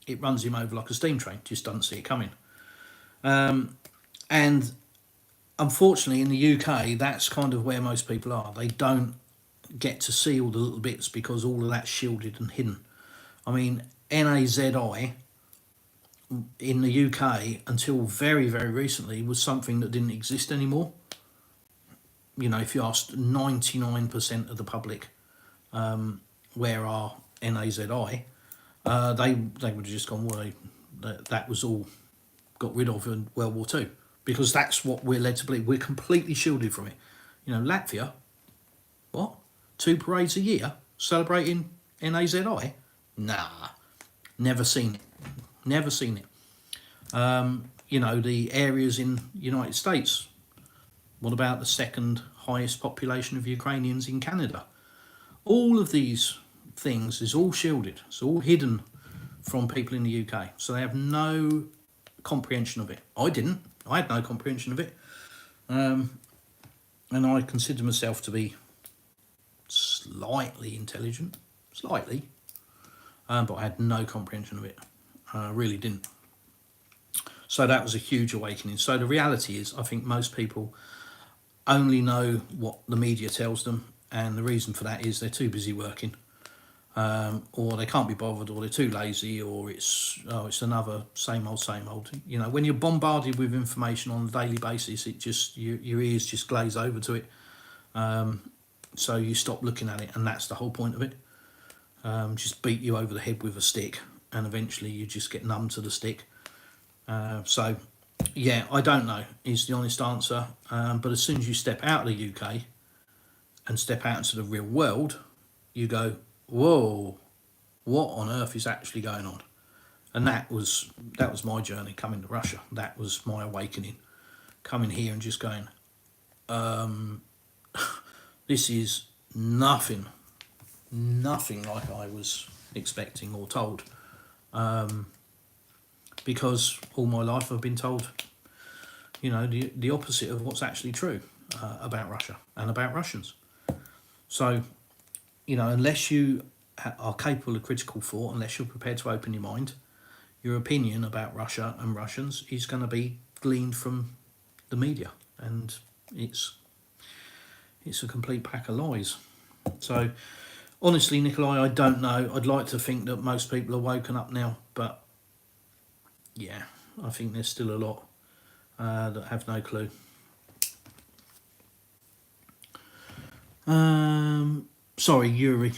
[SPEAKER 1] it runs him over like a steam train. Just doesn't see it coming. And unfortunately, in the UK, that's kind of where most people are. They don't get to see all the little bits because all of that's shielded and hidden. I mean, NAZI in the UK until very, very recently was something that didn't exist anymore. If you asked 99% of the public, where are NAZI, they would have just gone, well, that was all got rid of in World War II, because that's what we're led to believe. We're completely shielded from it. Latvia, what? 2 parades a year celebrating NAZI? Nah, never seen it. Never seen it. The areas in United States. What about the second highest population of Ukrainians in Canada? All of these things is all shielded. It's all hidden from people in the UK. So they have no comprehension of it. I didn't. I had no comprehension of it. And I consider myself to be slightly intelligent. Slightly. But I had no comprehension of it. I really didn't. So that was a huge awakening. So the reality is, I think most people only know what the media tells them, and the reason for that is they're too busy working, or they can't be bothered, or they're too lazy, or it's another same old. When you're bombarded with information on a daily basis, it just your ears just glaze over to it. So you stop looking at it, and that's the whole point of it. Just beat you over the head with a stick, and eventually you just get numb to the stick. Yeah, I don't know is the honest answer. But as soon as you step out of the UK and step out into the real world, you go, whoa, what on earth is actually going on? And that was my journey coming to Russia. That was my awakening, coming here and just going, this is nothing like I was expecting or told. Because all my life I've been told, the opposite of what's actually true about Russia and about Russians. So, unless you are capable of critical thought, unless you're prepared to open your mind, your opinion about Russia and Russians is going to be gleaned from the media, and it's a complete pack of lies. So, honestly, Nikolai, I don't know. I'd like to think that most people are woken up now, but yeah, I think there's still a lot that have no clue. Sorry, Yuri.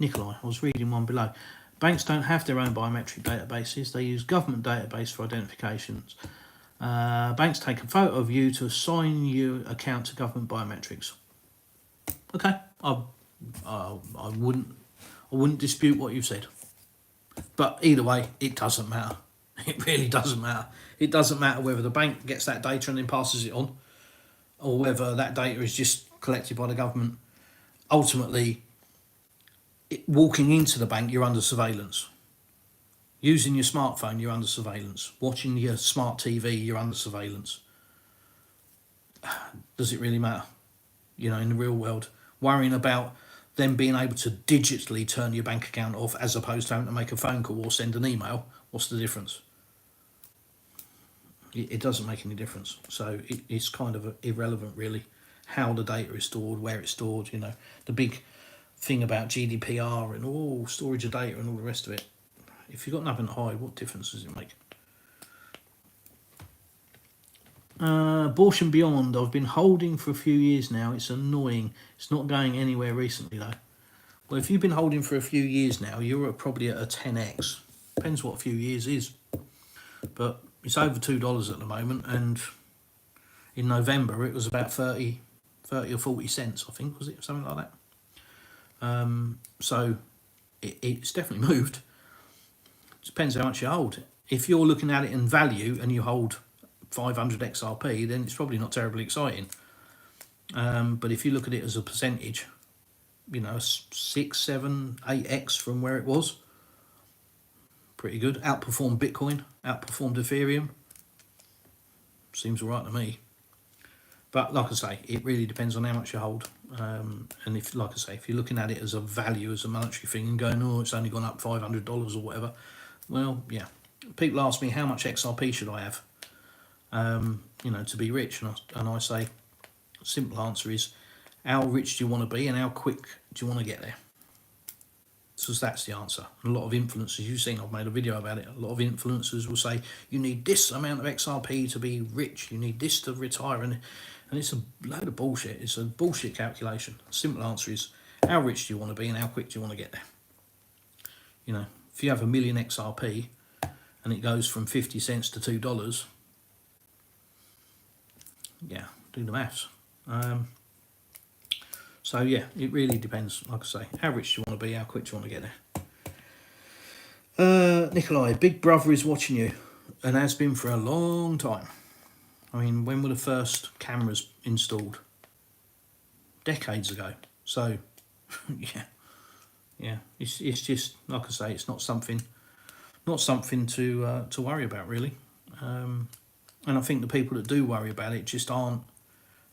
[SPEAKER 1] Nikolai, I was reading one below. Banks don't have their own biometric databases. They use government database for identifications. Banks take a photo of you to assign you account to government biometrics. Okay, I wouldn't dispute what you've said. But either way, it doesn't matter. It really doesn't matter. It doesn't matter whether the bank gets that data and then passes it on, or whether that data is just collected by the government. Ultimately, walking into the bank, you're under surveillance. Using your smartphone, you're under surveillance. Watching your smart TV, you're under surveillance. Does it really matter? In the real world, worrying about them being able to digitally turn your bank account off as opposed to having to make a phone call or send an email, what's the difference? It doesn't make any difference. So it's kind of irrelevant, really, how the data is stored, where it's stored. The big thing about GDPR and storage of data and all the rest of it. If you've got nothing to hide, what difference does it make? Abortion Beyond, I've been holding for a few years now. It's annoying. It's not going anywhere recently, though. Well, if you've been holding for a few years now, you're probably at a 10x. Depends what a few years is. But it's over $2 at the moment, and in November it was about 30 or 40 cents, I think, was it? Something like that. So it's definitely moved. It depends how much you hold. If you're looking at it in value and you hold 500 XRP, then it's probably not terribly exciting. But if you look at it as a percentage, you know, 6, 7, 8x from where it was, pretty good. Outperformed Bitcoin, outperformed Ethereum. Seems all right to me. But like I say, it really depends on how much you hold. And if, like I say, if you're looking at it as a value, as a monetary thing, and going, oh, it's only gone up $500 or whatever, well, yeah. People ask me, how much XRP should I have, you know, to be rich? And I say, simple answer is, how rich do you want to be and how quick do you want to get there? So that's the answer. A lot of influencers, you've seen, I've made a video about it, a lot of influencers will say, you need this amount of XRP to be rich, you need this to retire, and it's a load of bullshit. It's a bullshit calculation. Simple answer is, how rich do you want to be and how quick do you want to get there? You know, if you have 1 million XRP and it goes from 50 cents to $2, yeah, do the maths. So yeah, it really depends, like I say, how rich do you want to be, how quick do you want to get there. Nikolai, Big Brother is watching you and has been for a long time. I mean, when were the first cameras installed? Decades ago. So yeah, it's just, like I say, it's not something to worry about, really. And I think the people that do worry about it just aren't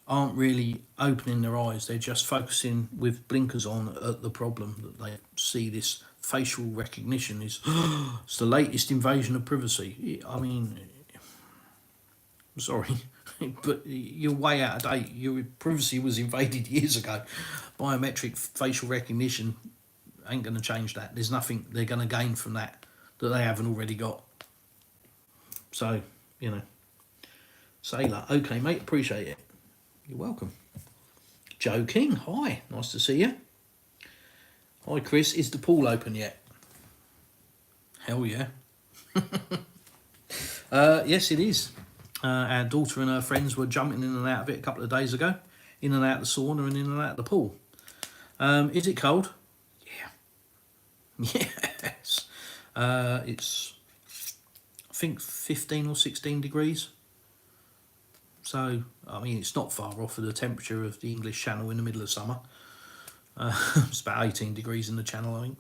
[SPEAKER 1] really opening their eyes. They're just focusing with blinkers on at the problem, that they see this facial recognition is it's the latest invasion of privacy. I mean, sorry, but you're way out of date. Your privacy was invaded years ago. Biometric facial recognition ain't going to change that. There's nothing they're going to gain from that they haven't already got. So, you know, Sailor, okay, mate, appreciate it. You're welcome. Joe King, hi, nice to see you. Hi, Chris, is the pool open yet? Hell yeah. Yes, it is. Our daughter and her friends were jumping in and out of it a couple of days ago, in and out of the sauna and in and out of the pool. Is it cold? Yeah. Yes. It's, I think, 15 or 16 degrees. So, I mean, it's not far off of the temperature of the English Channel in the middle of summer. It's about 18 degrees in the Channel, I think.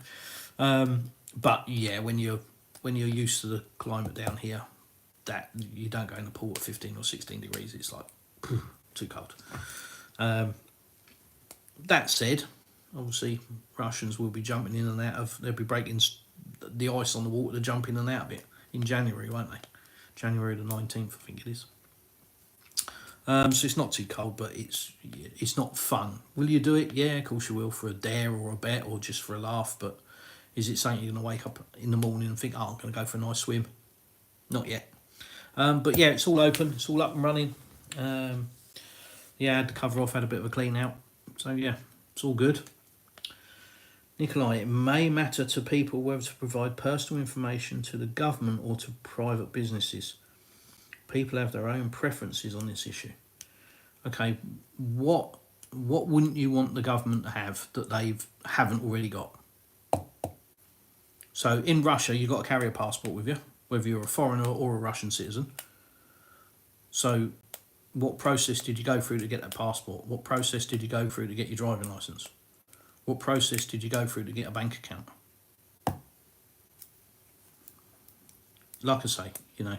[SPEAKER 1] But yeah, when you're used to the climate down here, that you don't go in the pool at 15 or 16 degrees. It's like too cold. That said, obviously Russians will be jumping in and out of. They'll be breaking the ice on the water to jump in and out of it in January, won't they? January the 19th, I think it is. So it's not too cold, but it's not fun. Will you do it? Yeah, of course you will, for a dare or a bet or just for a laugh. But is it something you're going to wake up in the morning and think, oh, I'm going to go for a nice swim? Not yet. But yeah, it's all open. It's all up and running. Yeah, I had to cover off, had a bit of a clean out. So yeah, it's all good. Nikolai, it may matter to people whether to provide personal information to the government or to private businesses. People have their own preferences on this issue. Okay, what wouldn't you want the government to have that they haven't already got? So in Russia, you've got to carry a passport with you, whether you're a foreigner or a Russian citizen. So what process did you go through to get that passport? What process did you go through to get your driving licence? What process did you go through to get a bank account? Like I say, you know,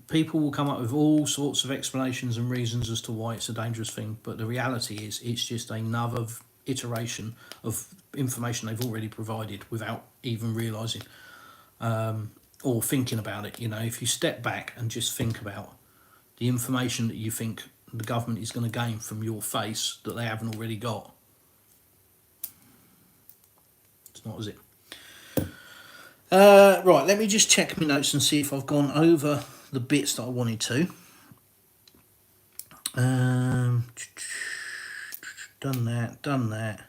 [SPEAKER 1] people will come up with all sorts of explanations and reasons as to why it's a dangerous thing, but the reality is it's just another iteration of information they've already provided without even realising or thinking about it. You know, if you step back and just think about the information that you think the government is going to gain from your face that they haven't already got, it's not, is it? Right, let me just check my notes and see if I've gone over the bits that I wanted to. Done that.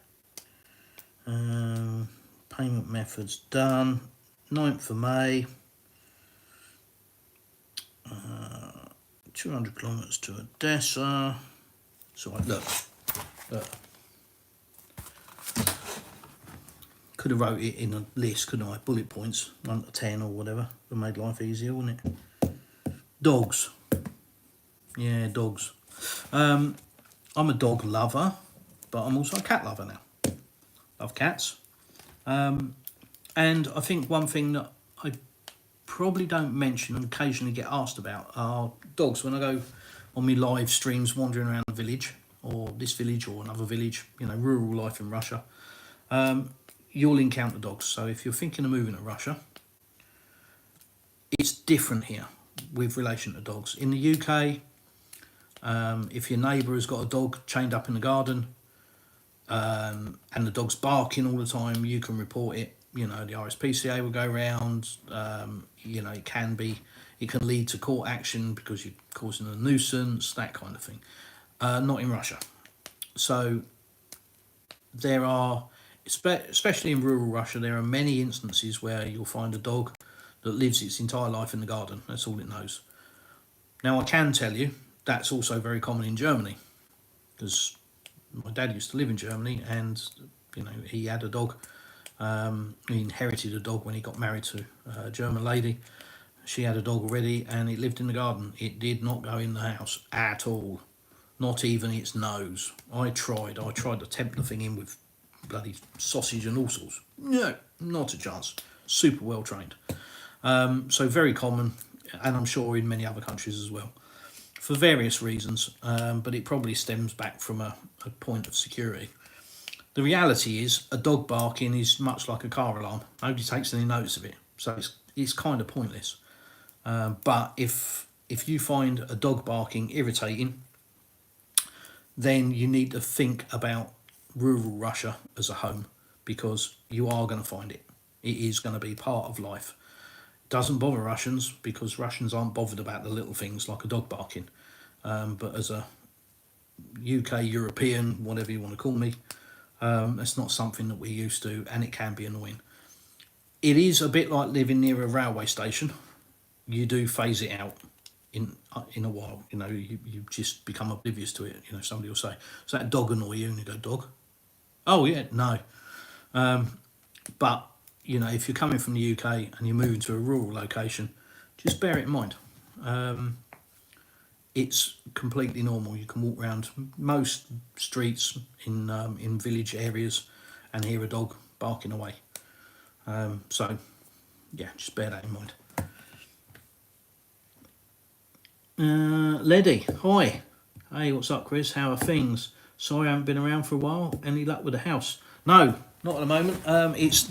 [SPEAKER 1] Payment methods done. 9th of May, 200 kilometres to Odessa. So look, could have wrote it in a list, couldn't I? Bullet points, 1 to 10 or whatever. Would have made life easier, wouldn't it? Dogs. Yeah, dogs. I'm a dog lover, but I'm also a cat lover now. Love cats. And I think one thing that I probably don't mention and occasionally get asked about are dogs. When I go on my live streams wandering around the village, or this village or another village, you know, rural life in Russia, you'll encounter dogs. So if you're thinking of moving to Russia, it's different here with relation to dogs. In the UK, if your neighbour has got a dog chained up in the garden, and the dog's barking all the time, you can report it. You know, the RSPCA will go round. You know, it can lead to court action because you're causing a nuisance, that kind of thing. Not in Russia. So there are, especially in rural Russia, there are many instances where you'll find a dog that lives its entire life in the garden. That's all it knows. Now, I can tell you that's also very common in Germany, because my dad used to live in Germany, and you know, he had a dog. He inherited a dog when he got married to a German lady. She had a dog already, and it lived in the garden. It did not go in the house at all, not even its nose. I tried to tempt the thing in with bloody sausage and all sorts. No, not a chance. Super well trained. So very common, and I'm sure in many other countries as well, for various reasons, but it probably stems back from a point of security. The reality is a dog barking is much like a car alarm. Nobody takes any notice of it, so it's kind of pointless. But if you find a dog barking irritating, then you need to think about rural Russia as a home, because you are going to find it. It is going to be part of life. It doesn't bother Russians because Russians aren't bothered about the little things like a dog barking. But as a UK European, whatever you want to call me, it's not something that we're used to, and it can be annoying. It is a bit like living near a railway station. You do phase it out in a while. You know, you just become oblivious to it. You know, somebody will say, "Does that dog annoy you?" And you go, "Dog? Oh yeah, no." But you know, if you're coming from the UK and you're moving to a rural location, just bear it in mind. It's completely normal. You can walk around most streets in village areas and hear a dog barking away. So, yeah, just bear that in mind. Leddy, hi. Hey, what's up, Chris? How are things? Sorry I haven't been around for a while. Any luck with the house? No, not at the moment. It's,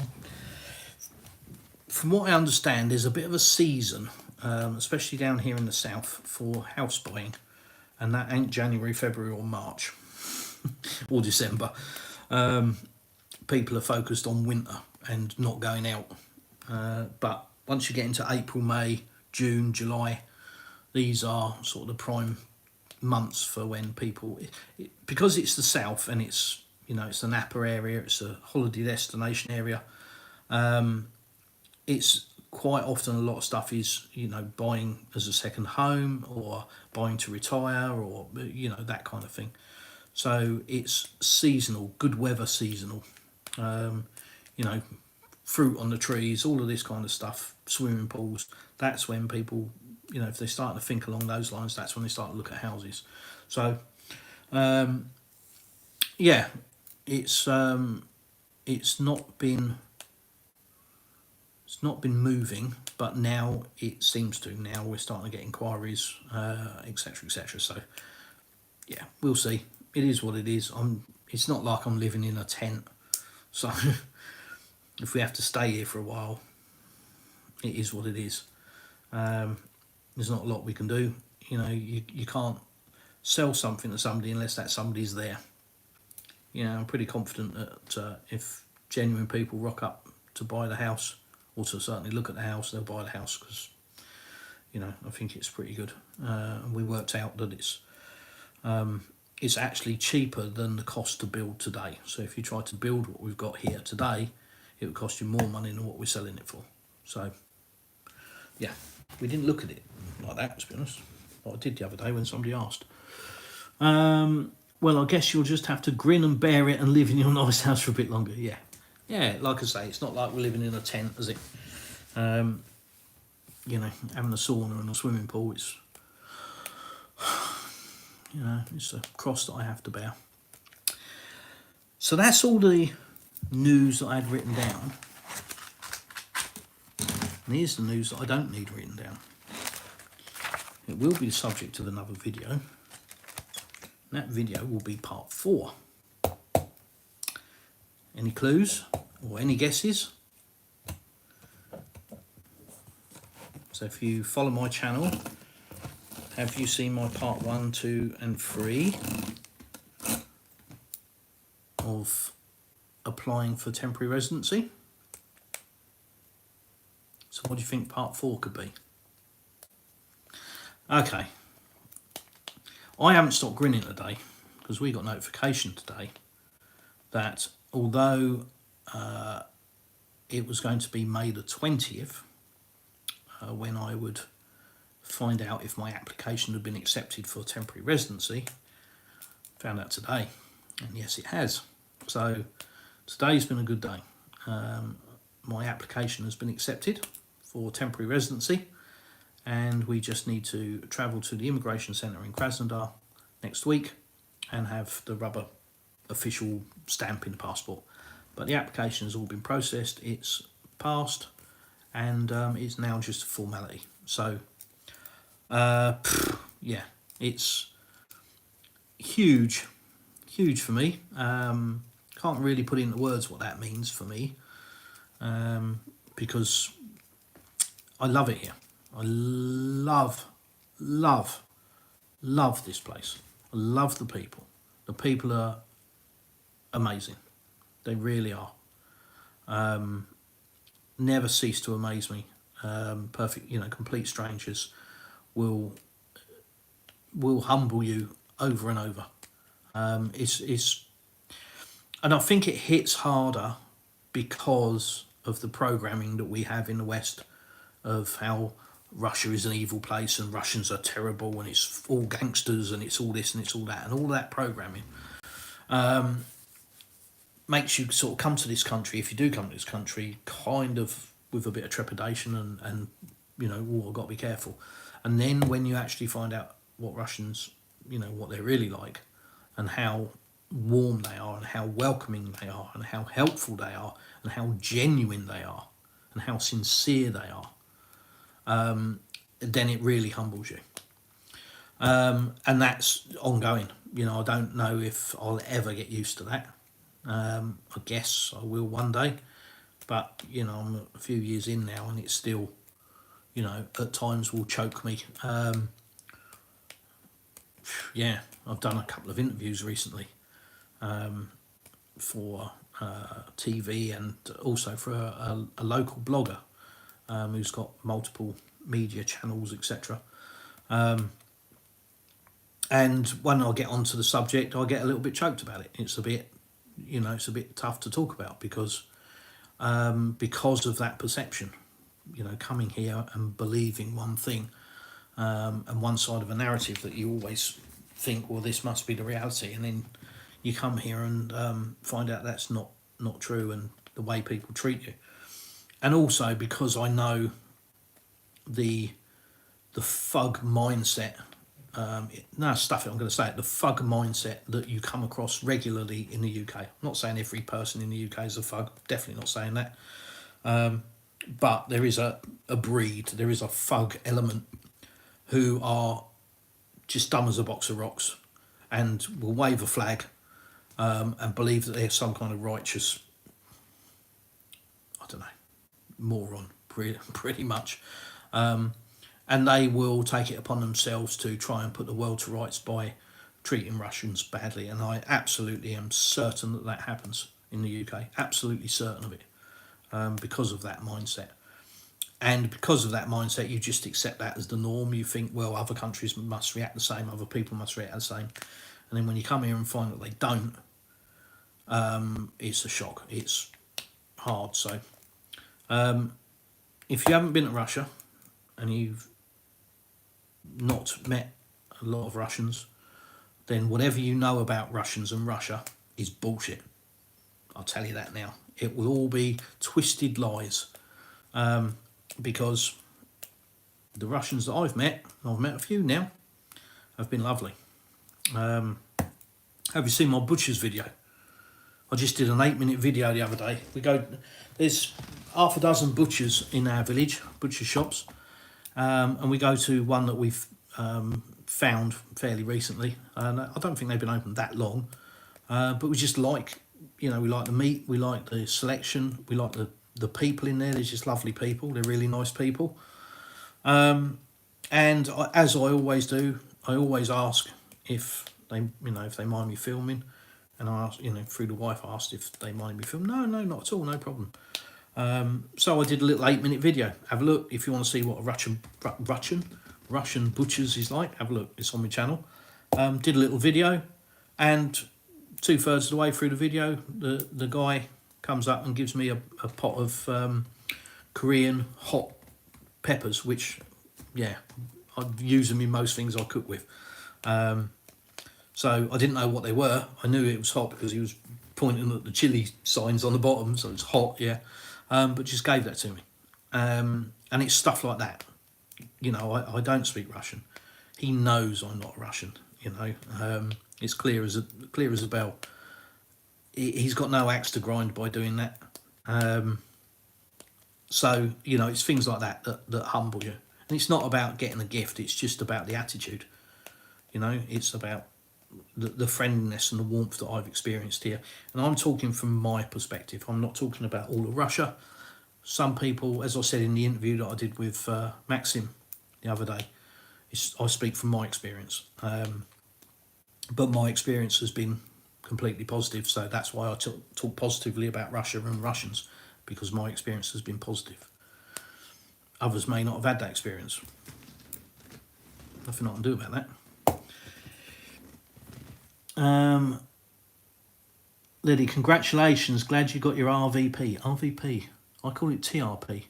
[SPEAKER 1] from what I understand, there's a bit of a season, especially down here in the south, for house buying, and that ain't January, February or March or December. People are focused on winter and not going out, but once you get into April, May, June, July, these are sort of the prime months for when people, because it's the south and it's, you know, it's the Napa area, it's a holiday destination area. It's quite often a lot of stuff is, you know, buying as a second home or buying to retire, or, you know, that kind of thing. So it's seasonal, good weather seasonal. You know, fruit on the trees, all of this kind of stuff, swimming pools. That's when people, you know, if they start to think along those lines, that's when they start to look at houses. So, yeah, it's not been moving, but now it seems to. Now we're starting to get inquiries, etc., etc. So, yeah, we'll see. It is what it is. It's not like I'm living in a tent, so if we have to stay here for a while, it is what it is. There's not a lot we can do. You know, you can't sell something to somebody unless that somebody's there. You know, I'm pretty confident that if genuine people rock up to buy the house, or to certainly look at the house, they'll buy the house, because, you know, I think it's pretty good. And we worked out that it's actually cheaper than the cost to build today. So if you try to build what we've got here today, it would cost you more money than what we're selling it for. So, yeah, we didn't look at it like that, to be honest. What I did the other day when somebody asked. Well, I guess you'll just have to grin and bear it and live in your nice house for a bit longer. Yeah. Yeah, like I say, it's not like we're living in a tent, is it? You know, having a sauna and a swimming pool, it's, you know, it's a cross that I have to bear. So that's all the news that I had written down. And here's the news that I don't need written down. It will be the subject of another video. That video will be part 4. Any clues or any guesses? So if you follow my channel, have you seen my part 1, 2 and 3 of applying for temporary residency? So what do you think part 4 could be? Okay. I haven't stopped grinning today because we got notification today that although it was going to be May the 20th when I would find out if my application had been accepted for temporary residency, found out today, and yes it has. So today's been a good day. My application has been accepted for temporary residency, and we just need to travel to the immigration centre in Krasnodar next week and have the rubber official stamp in the passport. But the application has all been processed, it's passed, and it's now just a formality. So yeah, it's huge for me. Can't really put into words what that means for me, because I love it here. I love this place. I love the people. The people are amazing. They really are. Never cease to amaze me. Perfect, you know, complete strangers will humble you over and over. It's and I think it hits harder because of the programming that we have in the West of how Russia is an evil place and Russians are terrible and it's all gangsters and it's all this and it's all that, and all that programming makes you sort of come to this country, if you do come to this country, kind of with a bit of trepidation and you know, oh, I've got to be careful. And then when you actually find out what Russians, you know, what they're really like and how warm they are and how welcoming they are and how helpful they are and how genuine they are and how sincere they are, then it really humbles you. And that's ongoing. You know, I don't know if I'll ever get used to that. I guess I will one day, but you know, I'm a few years in now and it's still, you know, at times will choke me. Yeah, I've done a couple of interviews recently for TV and also for a local blogger who's got multiple media channels, etc. And when I get onto the subject, I get a little bit choked about it. It's a bit, you know, it's a bit tough to talk about because of that perception. You know, coming here and believing one thing and one side of a narrative that you always think, well, this must be the reality, and then you come here and find out that's not true, and the way people treat you. And also because I know the thug mindset, stuff it, I'm going to say it, the thug mindset that you come across regularly in the UK. I'm not saying every person in the UK is a thug, definitely not saying that. But there is a breed, there is a thug element who are just dumb as a box of rocks and will wave a flag and believe that they're some kind of righteous, I don't know, moron, pretty much. And they will take it upon themselves to try and put the world to rights by treating Russians badly. And I absolutely am certain that that happens in the UK, absolutely certain of it, because of that mindset. And because of that mindset, you just accept that as the norm. You think, well, other countries must react the same, other people must react the same. And then when you come here and find that they don't, it's a shock. It's hard. So, if you haven't been to Russia and you've not met a lot of Russians, then whatever you know about Russians and Russia is bullshit. I'll tell you that now. It will all be twisted lies, because the Russians that I've met a few now, have been lovely. Have you seen my butcher's video? I just did an 8-minute video the other day. There's half a dozen butchers in our village, butcher shops, and we go to one that we've found fairly recently. And I don't think they've been open that long, but we just like, we like the meat, we like the selection, we like the people in there. They're just lovely people. They're really nice people. And as I always do, I always ask if they mind me filming. And I asked, through the wife, I asked if they minded me filming. No, not at all, no problem. So I did a little 8-minute video. Have a look if you want to see what a Russian butchers is like. Have a look. It's on my channel. Did a little video, and 2/3 of the way through the video, the guy comes up and gives me a pot of Korean hot peppers, which, yeah, I'd use them in most things I cook with. So I didn't know what they were. I knew it was hot because he was pointing at the chili signs on the bottom, so it's hot, yeah. But just gave that to me. And it's stuff like that. I don't speak Russian. He knows I'm not Russian, It's clear as a bell. He's got no axe to grind by doing that. So, it's things like that humble you. And it's not about getting a gift, it's just about the attitude. It's about the friendliness and the warmth that I've experienced here. And I'm talking from my perspective. I'm not talking about all of Russia. Some people, as I said in the interview that I did with Maxim the other day, I speak from my experience. But my experience has been completely positive, so that's why I talk positively about Russia and Russians, because my experience has been positive. Others may not have had that experience. Nothing I can do about that. Liddy, congratulations. Glad you got your RVP. RVP. I call it TRP.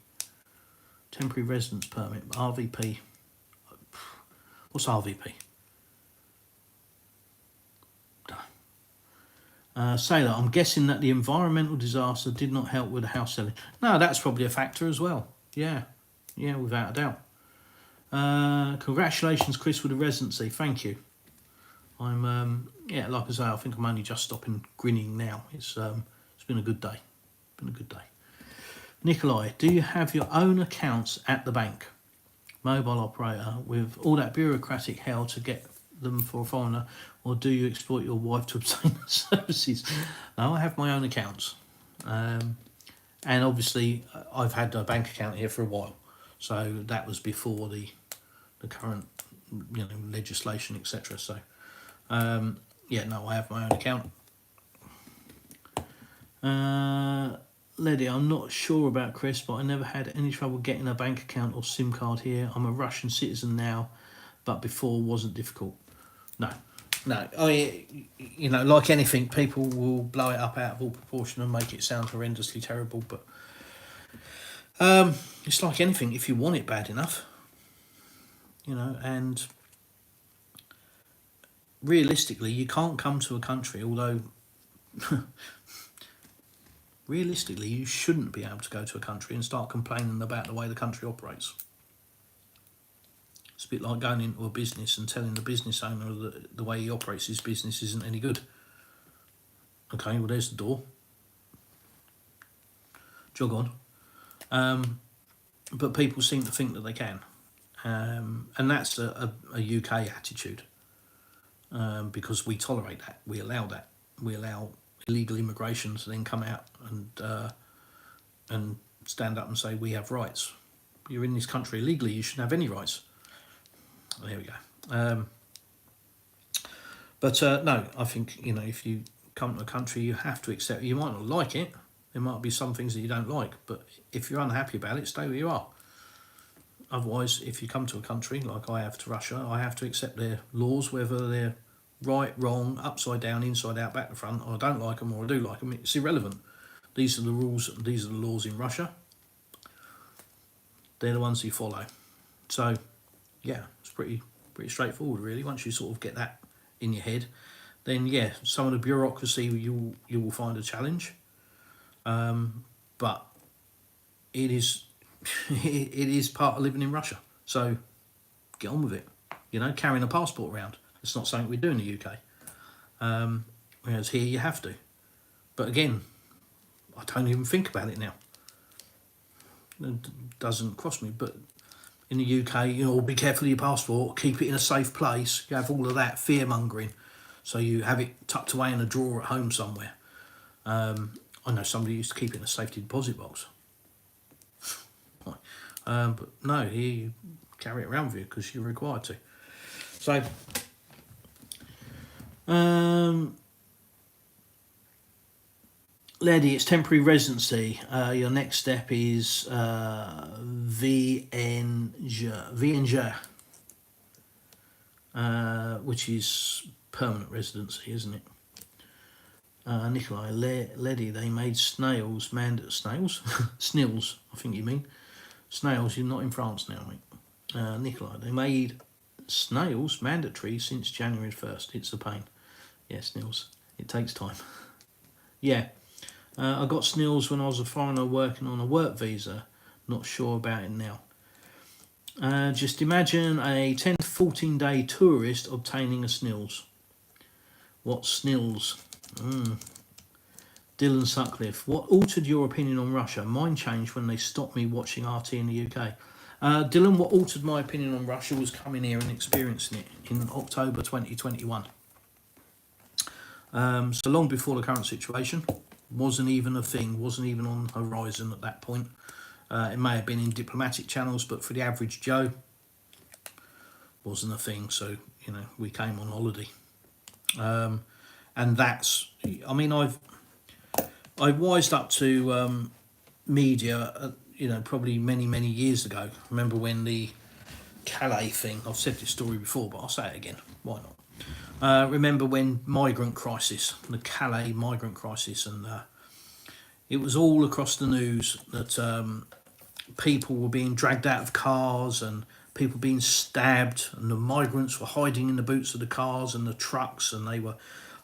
[SPEAKER 1] Temporary Residence Permit. RVP. What's RVP? Sailor, I'm guessing that the environmental disaster did not help with the house selling. No, that's probably a factor as well. Yeah, without a doubt. Congratulations, Chris, with the residency. Thank you. I'm like I say, I think I'm only just stopping grinning now. It's been a good day. Nikolai, do you have your own accounts at the bank, mobile operator, with all that bureaucratic hell to get them for a foreigner, or do you exploit your wife to obtain the services? No, I have my own accounts, and obviously I've had a bank account here for a while, so that was before the current legislation, etc. So no, I have my own account. Lady, I'm not sure about Chris, but I never had any trouble getting a bank account or SIM card here. I'm a Russian citizen now, but before wasn't difficult. No, like anything, people will blow it up out of all proportion and make it sound horrendously terrible, but it's like anything. If you want it bad enough, and realistically, you can't come to a country, although realistically, you shouldn't be able to go to a country and start complaining about the way the country operates. It's a bit like going into a business and telling the business owner that the way he operates his business isn't any good. Okay, well, there's the door. Jog on. But people seem to think that they can. And that's a UK attitude. Because we tolerate that. We allow that. We allow illegal immigration to then come out and stand up and say we have rights. You're in this country illegally, you shouldn't have any rights. There we go. But no, I think if you come to a country, you have to accept. You might not like it. There might be some things that you don't like, but if you're unhappy about it, stay where you are. Otherwise, if you come to a country like I have to Russia, I have to accept their laws, whether they're right, wrong, upside down, inside out, back to front, or I don't like them or I do like them. It's irrelevant. These are the rules. These are the laws in Russia. they're the ones you follow. So, yeah, it's pretty straightforward, really. Once you sort of get that in your head, then yeah, some of the bureaucracy you will find a challenge, but it is it is part of living in Russia. So get on with it. You know, carrying a passport around, it's not something we do in the UK. Whereas here you have to. But again, I don't even think about it now. It doesn't cross me. But in the UK, you know, be careful of your passport, keep it in a safe place. You have all of that fear mongering, so you have it tucked away in a drawer at home somewhere. I know somebody used to keep it in a safety deposit box. But no, here you carry it around with you because you're required to. So, Lady, it's temporary residency. Your next step is VNG, which is permanent residency, isn't it? Nikolai, Lady, they made snails, snails? Snills, I think you mean. Snails, you're not in France now, mate. Nikolai, they made snails mandatory since January 1st. It's a pain. Yeah, snails. It takes time. Yeah. I got snails when I was a foreigner working on a work visa. Not sure about it now. Just imagine a 10 to 14 day tourist obtaining a snails. What snills? Dylan Sutcliffe, what altered your opinion on Russia? Mine changed when they stopped me watching RT in the UK. Dylan, what altered my opinion on Russia was coming here and experiencing it in October 2021. So long before the current situation. Wasn't even a thing, wasn't even on the horizon at that point. It may have been in diplomatic channels, but for the average Joe, wasn't a thing. So, you know, we came on holiday. And that's, I mean, I wised up to media, you know, probably many years ago. Remember when the Calais thing, I've said this story before, but I'll say it again, why not? Remember when the Calais migrant crisis, and it was all across the news that people were being dragged out of cars and people being stabbed, and the migrants were hiding in the boots of the cars and the trucks, and they were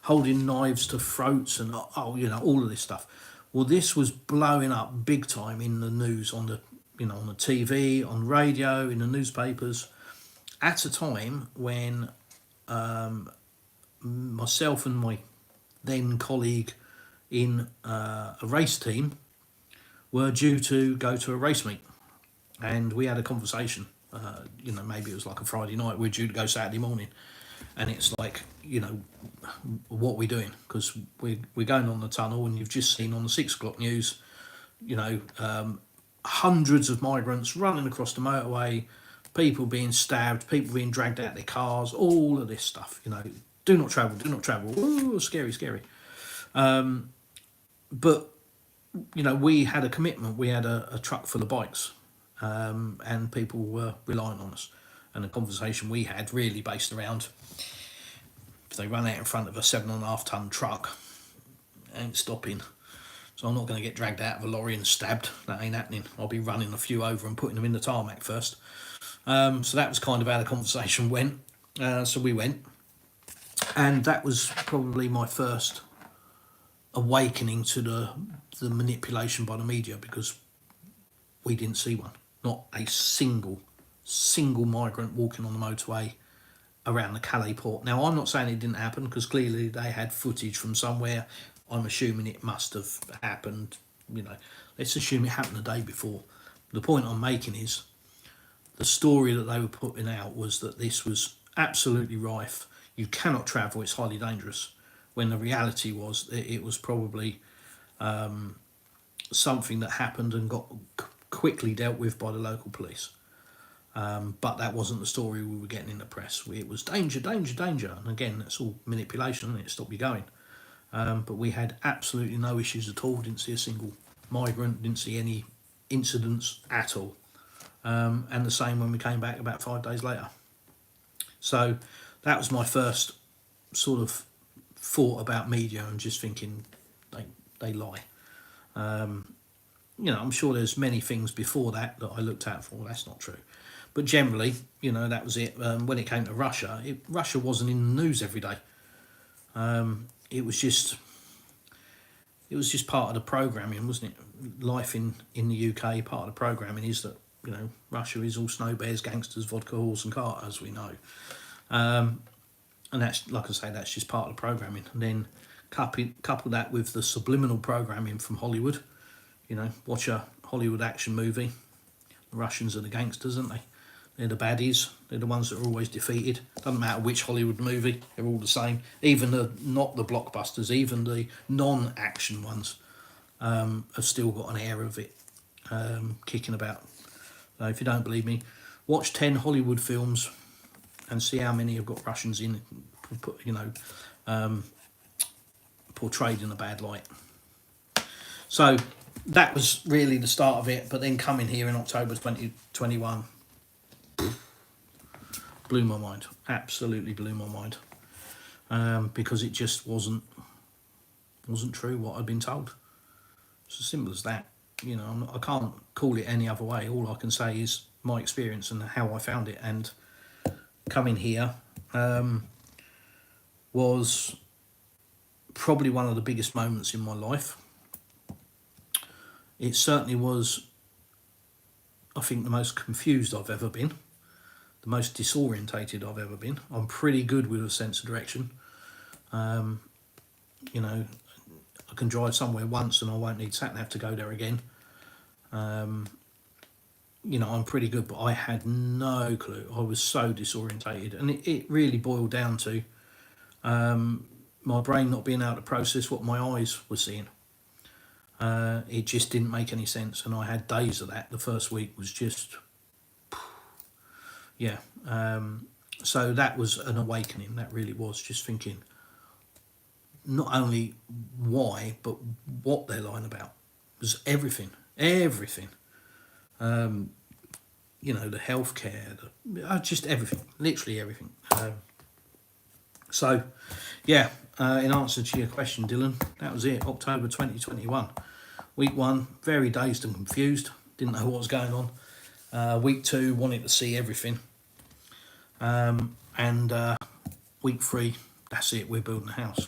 [SPEAKER 1] holding knives to throats, and you know, all of this stuff. Well, this was blowing up big time in the news, on the TV, on radio, in the newspapers, at a time when myself and my then colleague in a race team were due to go to a race meet, and we had a conversation. You know, maybe it was like a Friday night. We're due to go Saturday morning, and it's like, you know, what are we doing? Because we're going on the tunnel, and you've just seen on the 6 o'clock news, you know, hundreds of migrants running across the motorway, people being stabbed, people being dragged out of their cars, all of this stuff, you know. Do not travel. Ooh, scary. But, you know, we had a commitment. We had a truck full of bikes, and people were relying on us. And the conversation we had really based around, if they run out in front of a 7.5 ton truck, ain't stopping. So I'm not going to get dragged out of a lorry and stabbed. That ain't happening. I'll be running a few over and putting them in the tarmac first. So that was kind of how the conversation went. So we went. And that was probably my first awakening to the manipulation by the media, because we didn't see one. Not a single migrant walking on the motorway around the Calais port. Now, I'm not saying it didn't happen, because clearly they had footage from somewhere. I'm assuming it must have happened, you know. Let's assume it happened the day before. The point I'm making is the story that they were putting out was that this was absolutely rife. You cannot travel, it's highly dangerous. When the reality was it was probably something that happened and got quickly dealt with by the local police. But that wasn't the story we were getting in the press. It was danger. And again, that's all manipulation, isn't it? Stop you going. But we had absolutely no issues at all. Didn't see a single migrant, didn't see any incidents at all. And the same when we came back about 5 days later. So that was my first sort of thought about media, and just thinking they lie. you know, I'm sure there's many things before that that I looked at for. Well, that's not true. But generally, you know, that was it. When it came to Russia, Russia wasn't in the news every day. It was just part of the programming, wasn't it? Life in the UK, part of the programming is that, you know, Russia is all snow bears, gangsters, vodka, horse and cart, as we know. And that's, like I say, that's just part of the programming. And then couple that with the subliminal programming from Hollywood. You know, watch a Hollywood action movie. The Russians are the gangsters, aren't they? They're the baddies. They're the ones that are always defeated. Doesn't matter which Hollywood movie, they're all the same. Even not the blockbusters, even the non-action ones have still got an air of it kicking about. So if you don't believe me, watch 10 Hollywood films and see how many have got Russians in, you know, portrayed in a bad light. So that was really the start of it. But then coming here in October 2021 blew my mind. Absolutely blew my mind. Because it just wasn't true what I'd been told. It's as simple as that. You know, I can't call it any other way. All I can say is my experience and how I found it. And coming here was probably one of the biggest moments in my life. It certainly was, I think, the most confused I've ever been, the most disorientated I've ever been. I'm pretty good with a sense of direction. You know, I can drive somewhere once and I won't need sat nav to go there again. You know, I'm pretty good, but I had no clue. I was so disorientated, and it really boiled down to my brain not being able to process what my eyes were seeing. It just didn't make any sense, and I had days of that. The first week was just, yeah. So that was an awakening. That really was, just thinking not only why, but what they're lying about. It was everything. You know, the healthcare, just everything, literally everything. So, yeah, in answer to your question, Dylan, that was it, October 2021. Week 1, very dazed and confused, didn't know what was going on. Week 2, wanted to see everything. And week 3, that's it, we're building a house,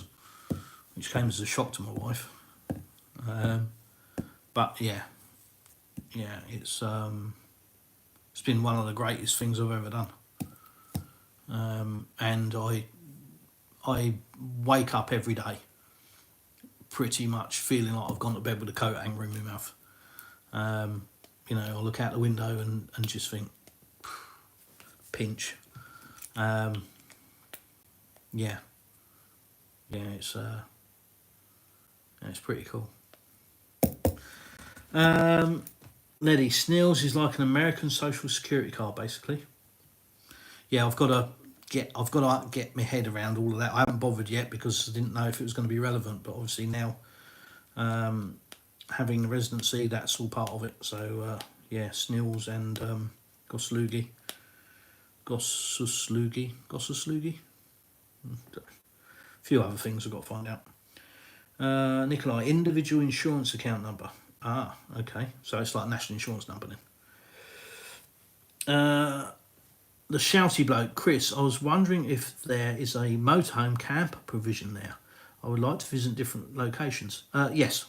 [SPEAKER 1] which came as a shock to my wife. But yeah, it's been one of the greatest things I've ever done. And I wake up every day pretty much feeling like I've gone to bed with a coat hanger in my mouth. You know, I look out the window and just think, pinch. Yeah, it's pretty cool. Neddy, Snails is like an American social security card, basically. Yeah, I've got to get my head around all of that. I haven't bothered yet because I didn't know if it was going to be relevant, but obviously now, having the residency, that's all part of it. So yeah, Snails and Gossaslugi. A few other things I've got to find out. Nikolai, individual insurance account number. Ah, okay. So it's like a national insurance number then. The shouty bloke, Chris, I was wondering if there is a motorhome camp provision there. I would like to visit different locations. Yes.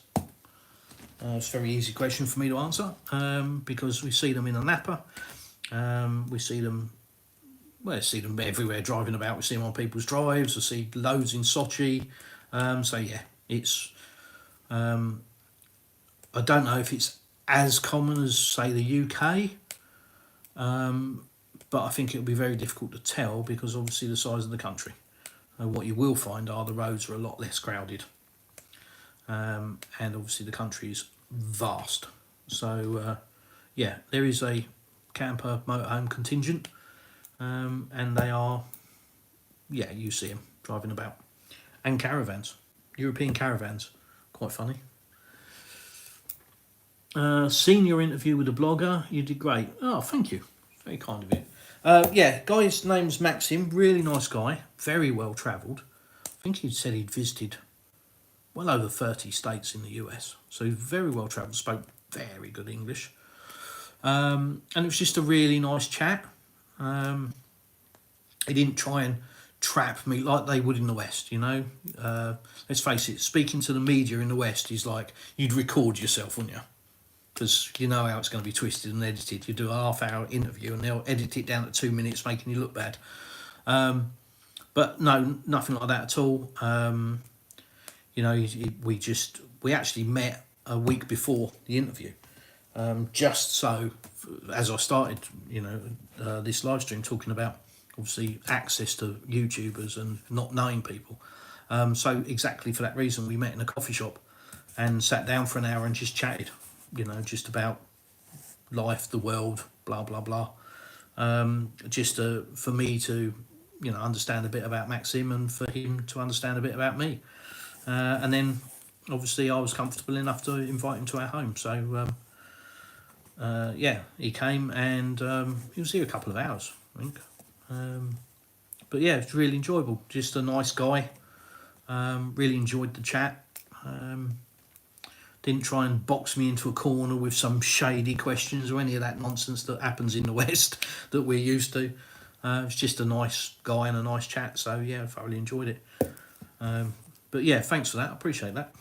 [SPEAKER 1] It's a very easy question for me to answer because we see them in a Napa. We see them everywhere driving about. We see them on people's drives. I see loads in Sochi. So yeah, it's... I don't know if it's as common as, say, the UK, but I think it'll be very difficult to tell because obviously the size of the country. What you will find are the roads are a lot less crowded, and obviously the country is vast. So yeah, there is a camper motorhome contingent, and they are, yeah, you see them driving about, and caravans, European caravans, quite funny. Seen your interview with the blogger, you did great. Oh, thank you, very kind of you. Yeah, guy's name's Maxim, really nice guy, very well travelled. I think he said he'd visited well over 30 states in the US, so he's very well travelled, spoke very good English. And it was just a really nice chat. He didn't try and trap me like they would in the West, you know. Let's face it, speaking to the media in the West is like you'd record yourself, wouldn't you? Because you know how it's going to be twisted and edited. You do a half-hour interview and they'll edit it down to 2 minutes, making you look bad. But no, nothing like that at all. You know, we actually met a week before the interview, just so as I started, you know, this live stream talking about obviously access to YouTubers and not knowing people. So exactly for that reason, we met in a coffee shop and sat down for an hour and just chatted, you know, just about life, the world, blah blah blah. Just for me to, you know, understand a bit about Maxim and for him to understand a bit about me. And then obviously I was comfortable enough to invite him to our home. So yeah, he came and he was here a couple of hours, I think. But yeah, it's really enjoyable. Just a nice guy. Really enjoyed the chat. Didn't try and box me into a corner with some shady questions or any of that nonsense that happens in the West that we're used to. It's just a nice guy and a nice chat. So yeah, I thoroughly enjoyed it. But yeah, thanks for that. I appreciate that.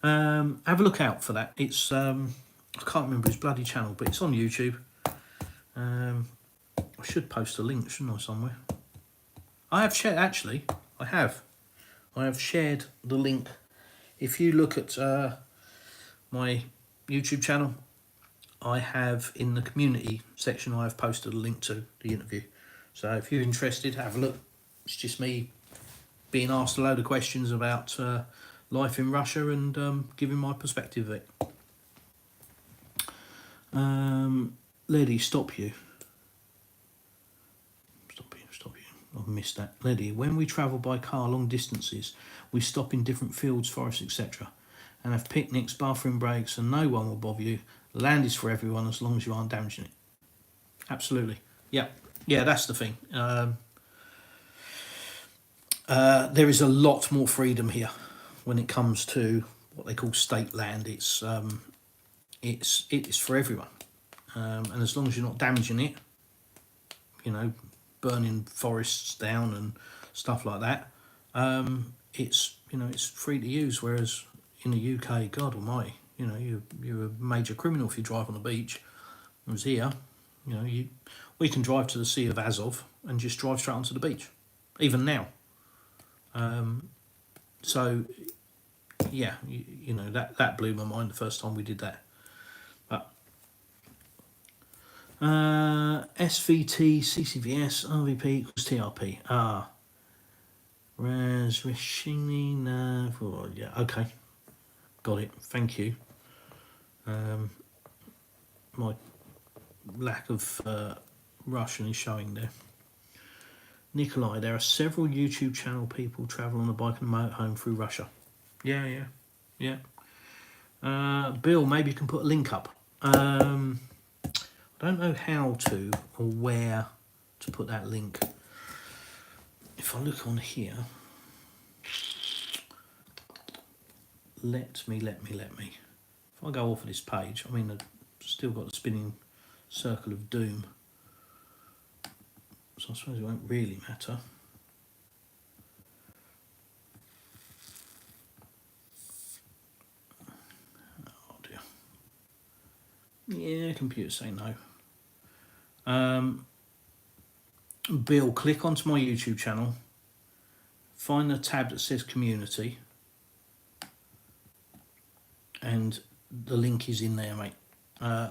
[SPEAKER 1] Have a look out for that. It's I can't remember his bloody channel, but it's on YouTube. I should post a link, shouldn't I, somewhere? I have shared, actually. I have shared the link. If you look at my YouTube channel, I have in the community section, I have posted a link to the interview. So if you're interested, have a look. It's just me being asked a load of questions about life in Russia and giving my perspective of it. Lady, stop you. I've missed that. Lady, when we travel by car long distances, we stop in different fields, forests, etc. and have picnics, bathroom breaks, and no one will bother you. Land is for everyone as long as you aren't damaging it. Absolutely. Yeah, that's the thing. There is a lot more freedom here when it comes to what they call state land. It's for everyone, and as long as you're not damaging it, you know, burning forests down and stuff like that, it's, you know, it's free to use. Whereas in the UK, God Almighty, you know, you're a major criminal if you drive on the beach. Whereas here, you know, we can drive to the Sea of Azov and just drive straight onto the beach, even now. So yeah, you know, that blew my mind the first time we did that. But SVT, CCVS, RVP equals TRP. Yeah, okay. Got it. Thank you. My lack of Russian is showing there. Nikolai, there are several YouTube channel people travel on a bike and motorhome through Russia. Yeah. Bill, maybe you can put a link up. I don't know how to or where to put that link. If I look on here, let me. If I go off of this page, I mean, I've still got the spinning circle of doom. So I suppose it won't really matter. Oh dear. Yeah, computer say no. Bill, click onto my YouTube channel, find the tab that says community, and the link is in there, mate.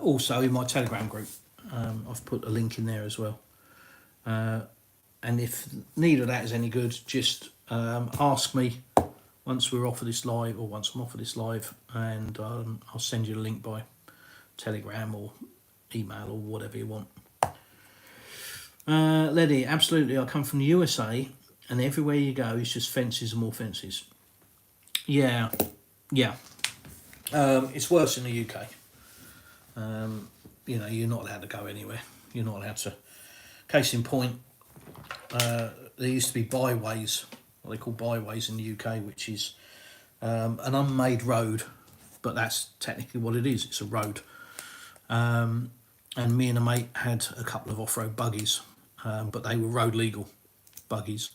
[SPEAKER 1] Also in my Telegram group, I've put a link in there as well. And if neither of that is any good, just ask me once we're off of this live, or once I'm off of this live, and I'll send you a link by Telegram or email or whatever you want. Letty, absolutely. I come from the USA, and everywhere you go, it's just fences and more fences. Yeah. It's worse in the UK. You know, you're not allowed to go anywhere. You're not allowed to. Case in point, there used to be byways, what they call byways in the UK, which is an unmade road but that's technically what it is. It's a road. And me and a mate had a couple of off-road buggies, but they were road legal buggies.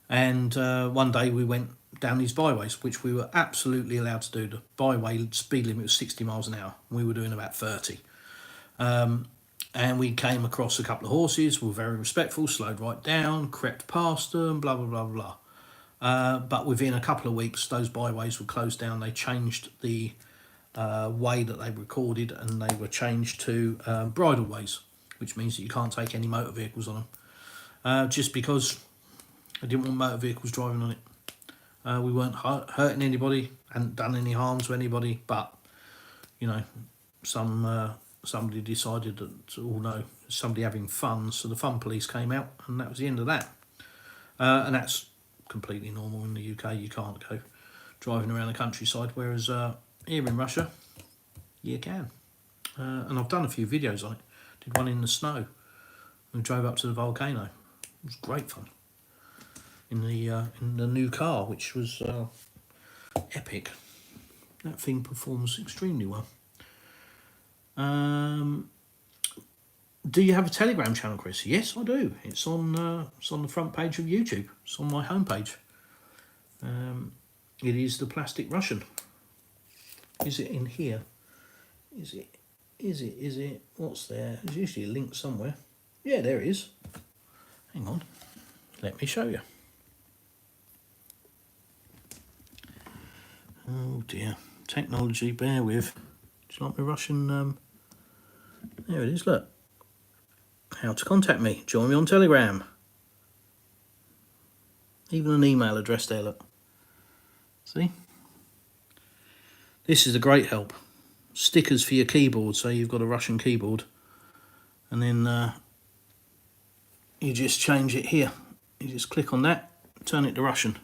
[SPEAKER 1] And one day we went down these byways, which we were absolutely allowed to do. The byway speed limit was 60 miles an hour. We were doing about 30. And we came across a couple of horses, were very respectful, slowed right down, crept past them, blah, blah, blah, blah. But within a couple of weeks, those byways were closed down. They changed the way that they recorded, and they were changed to bridle ways, which means that you can't take any motor vehicles on them. Just because I didn't want motor vehicles driving on it. We weren't hurting anybody, hadn't done any harm to anybody, but, you know, somebody decided that, oh no, somebody having fun, so the fun police came out, and that was the end of that. And that's completely normal in the UK. You can't go driving around the countryside, whereas here in Russia, you can. And I've done a few videos on it. Did one in the snow and drove up to the volcano. It was great fun in the new car, which was epic. That thing performs extremely well. Do you have a Telegram channel, Chris? Yes, I do. It's on the front page of YouTube. It's on my homepage. It is the Plastic Russian. Is it in here? Is it? What's there? There's usually a link somewhere. Yeah, there it is. Hang on. Let me show you. Oh dear. Technology, bear with. Do you like my Russian? There it is, look. How to contact me. Join me on Telegram. Even an email address there, look. See? This is a great help. Stickers for your keyboard, so you've got a Russian keyboard. And then you just change it here. You just click on that, turn it to Russian.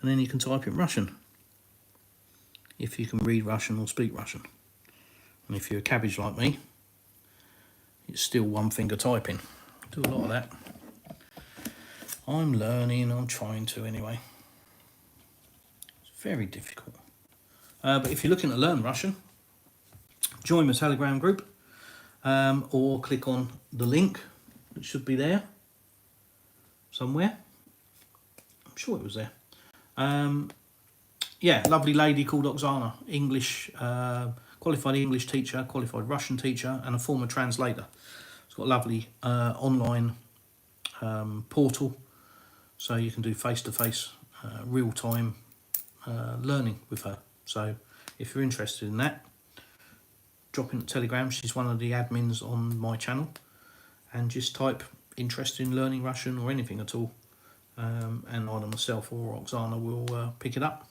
[SPEAKER 1] And then you can type in Russian. If you can read Russian or speak Russian. And if you're a cabbage like me, it's still one finger typing. I do a lot of that. I'm learning, I'm trying to anyway. It's very difficult. But if you're looking to learn Russian, join my Telegram group, or click on the link that should be there somewhere. I'm sure it was there. Yeah, lovely lady called Oksana, English, qualified English teacher, qualified Russian teacher, and a former translator. It's got a lovely online portal, so you can do face-to-face, real-time learning with her. So if you're interested in that, drop in Telegram. She's one of the admins on my channel, and just type interested in learning Russian or anything at all, and either myself or Oksana will pick it up.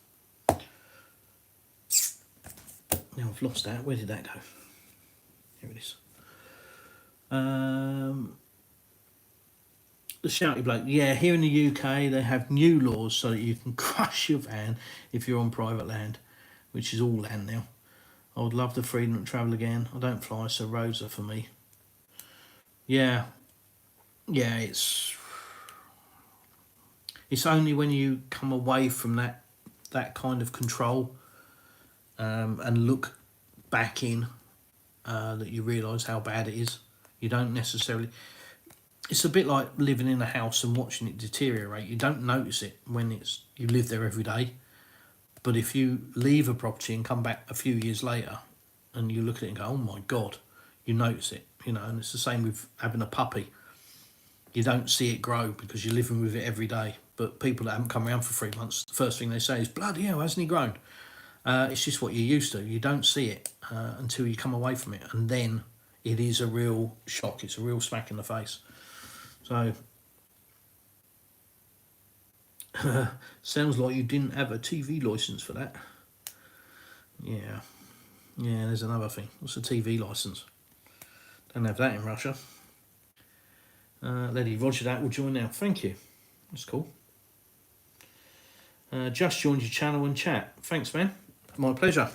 [SPEAKER 1] Now I've lost that. Where did that go? Here it is. The shouty bloke. Yeah, here in the UK they have new laws so that you can crush your van if you're on private land, which is all land now. I would love the freedom to travel again. I don't fly, so roads are for me. Yeah, it's only when you come away from that kind of control and look back in that you realise how bad it is. You don't necessarily... It's a bit like living in a house and watching it deteriorate. You don't notice it when you live there every day. But if you leave a property and come back a few years later and you look at it and go, oh my God, you notice it, you know. And it's the same with having a puppy. You don't see it grow because you're living with it every day. But people that haven't come around for 3 months, the first thing they say is, bloody hell, hasn't he grown? It's just what you're used to. You don't see it until you come away from it. And then it is a real shock. It's a real smack in the face. So, sounds like you didn't have a TV licence for that. Yeah, there's another thing. What's a TV licence? Don't have that in Russia. Lady Roger that will join now. Thank you. That's cool. Just joined your channel and chat. Thanks, man. My pleasure.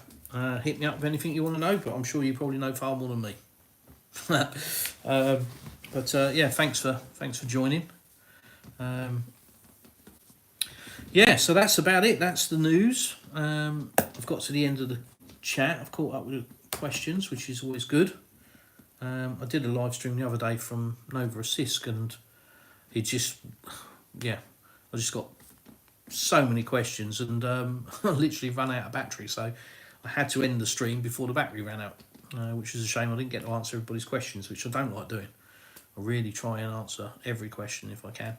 [SPEAKER 1] Hit me up with anything you want to know, but I'm sure you probably know far more than me. Yeah, thanks for joining. Yeah, so that's about it. That's the news. I've got to the end of chat. I've caught up with questions, which is always good. I did a live stream the other day from Novorossiysk, and it just, yeah, I just got so many questions, and I literally ran out of battery, so I had to end the stream before the battery ran out, which is a shame. I didn't get to answer everybody's questions, which I don't like doing. I really try and answer every question if I can,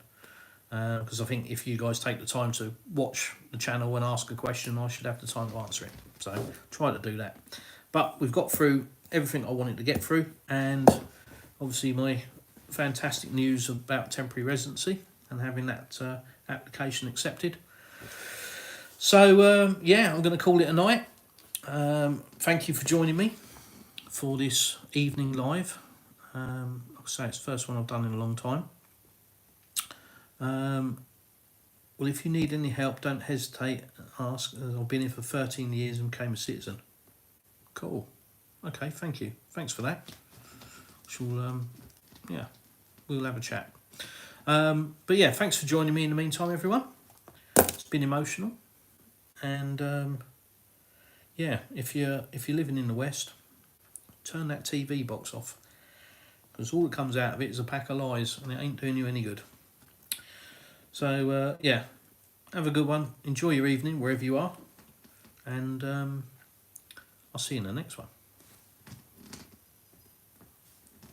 [SPEAKER 1] because I think if you guys take the time to watch the channel and ask a question, I should have the time to answer it. So try to do that. But we've got through everything I wanted to get through, and obviously my fantastic news about temporary residency and having that application accepted. So yeah, I'm going to call it a night. Thank you for joining me for this evening live. Like I say, it's the first one I've done in a long time. Well, if you need any help, don't hesitate to ask. I've been here for 13 years and became a citizen. Cool. Okay, thank you. Thanks for that. Yeah, we'll have a chat. But yeah, thanks for joining me in the meantime, everyone. It's been emotional, and yeah, if you're living in the West, turn that TV box off, because all that comes out of it is a pack of lies, and it ain't doing you any good. So yeah, have a good one. Enjoy your evening wherever you are, and I'll see you in the next one.